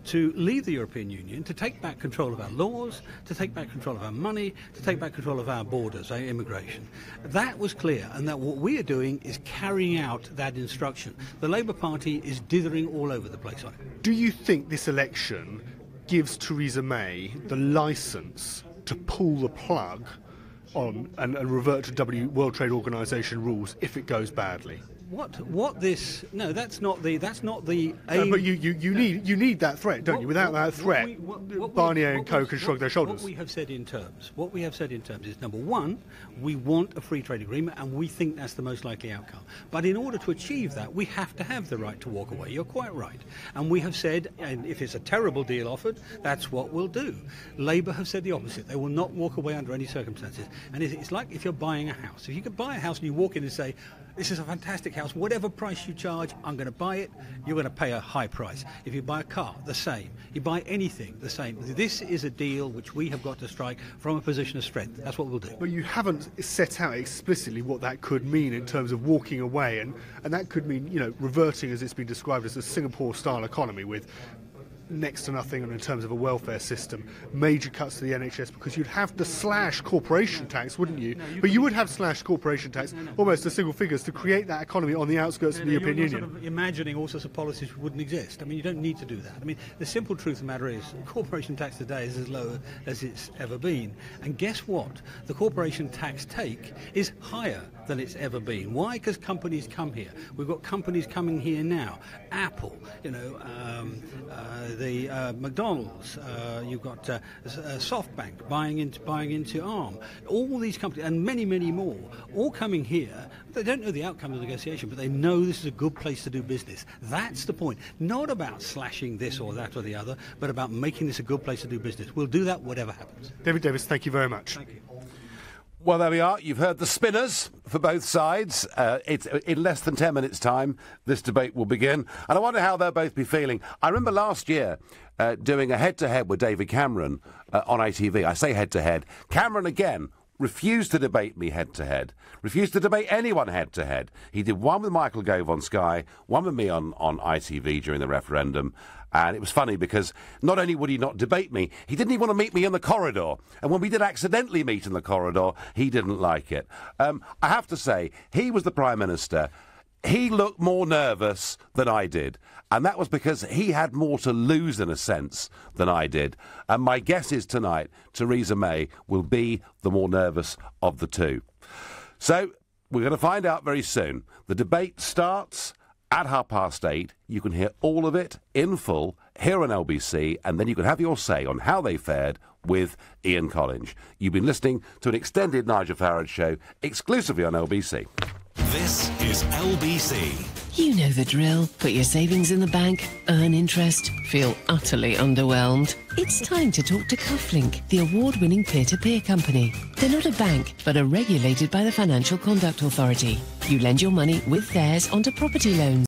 to leave the European Union, to take back control of our laws, to take back control of our money, to take back control of our borders, our immigration. That was clear, and that what we are doing is carrying out that instruction. The Labour Party is dithering all over the place on it. Do you think this election gives Theresa May the licence to pull the plug on and revert to World Trade Organisation rules if it goes badly? What this? No, that's not the aim. But you need that threat, don't you? Without that threat, Barnier and co can shrug their shoulders. What we have said in terms is, number one, we want a free trade agreement, and we think that's the most likely outcome. But in order to achieve that, we have to have the right to walk away. You're quite right. And we have said, and if it's a terrible deal offered, that's what we'll do. Labour have said the opposite. They will not walk away under any circumstances. And it's like if you're buying a house. If you could buy a house and you walk in and say, this is a fantastic house. Whatever price you charge, I'm going to buy it. You're going to pay a high price. If you buy a car, the same. You buy anything, the same. This is a deal which we have got to strike from a position of strength. That's what we'll do. But you haven't set out explicitly what that could mean in terms of walking away, and that could mean, reverting, as it's been described, as a Singapore-style economy with next to nothing in terms of a welfare system, major cuts to the NHS, because you'd have to slash corporation tax, wouldn't you? But you would have slashed corporation tax almost to single figures to create that economy on the outskirts of the European Union. Sort of imagining all sorts of policies which wouldn't exist. I mean, you don't need to do that. I mean, the simple truth of the matter is corporation tax today is as low as it's ever been. And guess what? The corporation tax take is higher than it's ever been. Why? Because companies come here. We've got companies coming here now. Apple, the McDonald's, you've got SoftBank buying into Arm. All these companies, and many, many more, all coming here. They don't know the outcome of the negotiation, but they know this is a good place to do business. That's the point. Not about slashing this or that or the other, but about making this a good place to do business. We'll do that whatever happens. David Davis, thank you very much. Thank you. Well, there we are. You've heard the spinners for both sides. It's in less than 10 minutes' time, this debate will begin. And I wonder how they'll both be feeling. I remember last year doing a head-to-head with David Cameron on ITV. I say head-to-head. Cameron, again, refused to debate me head-to-head. Refused to debate anyone head-to-head. He did one with Michael Gove on Sky, one with me on ITV during the referendum. And it was funny because not only would he not debate me, he didn't even want to meet me in the corridor. And when we did accidentally meet in the corridor, he didn't like it. I have to say, he was the Prime Minister. He looked more nervous than I did. And that was because he had more to lose, in a sense, than I did. And my guess is tonight, Theresa May will be the more nervous of the two. So we're going to find out very soon. The debate starts at 8:30. You can hear all of it in full here on LBC, and then you can have your say on how they fared with Ian Collins. You've been listening to an extended Nigel Farage show exclusively on LBC. This is LBC. You know the drill. Put your savings in the bank, earn interest, feel utterly underwhelmed. It's time to talk to Cufflink, the award-winning peer-to-peer company. They're not a bank, but are regulated by the Financial Conduct Authority. You lend your money with theirs onto property loans.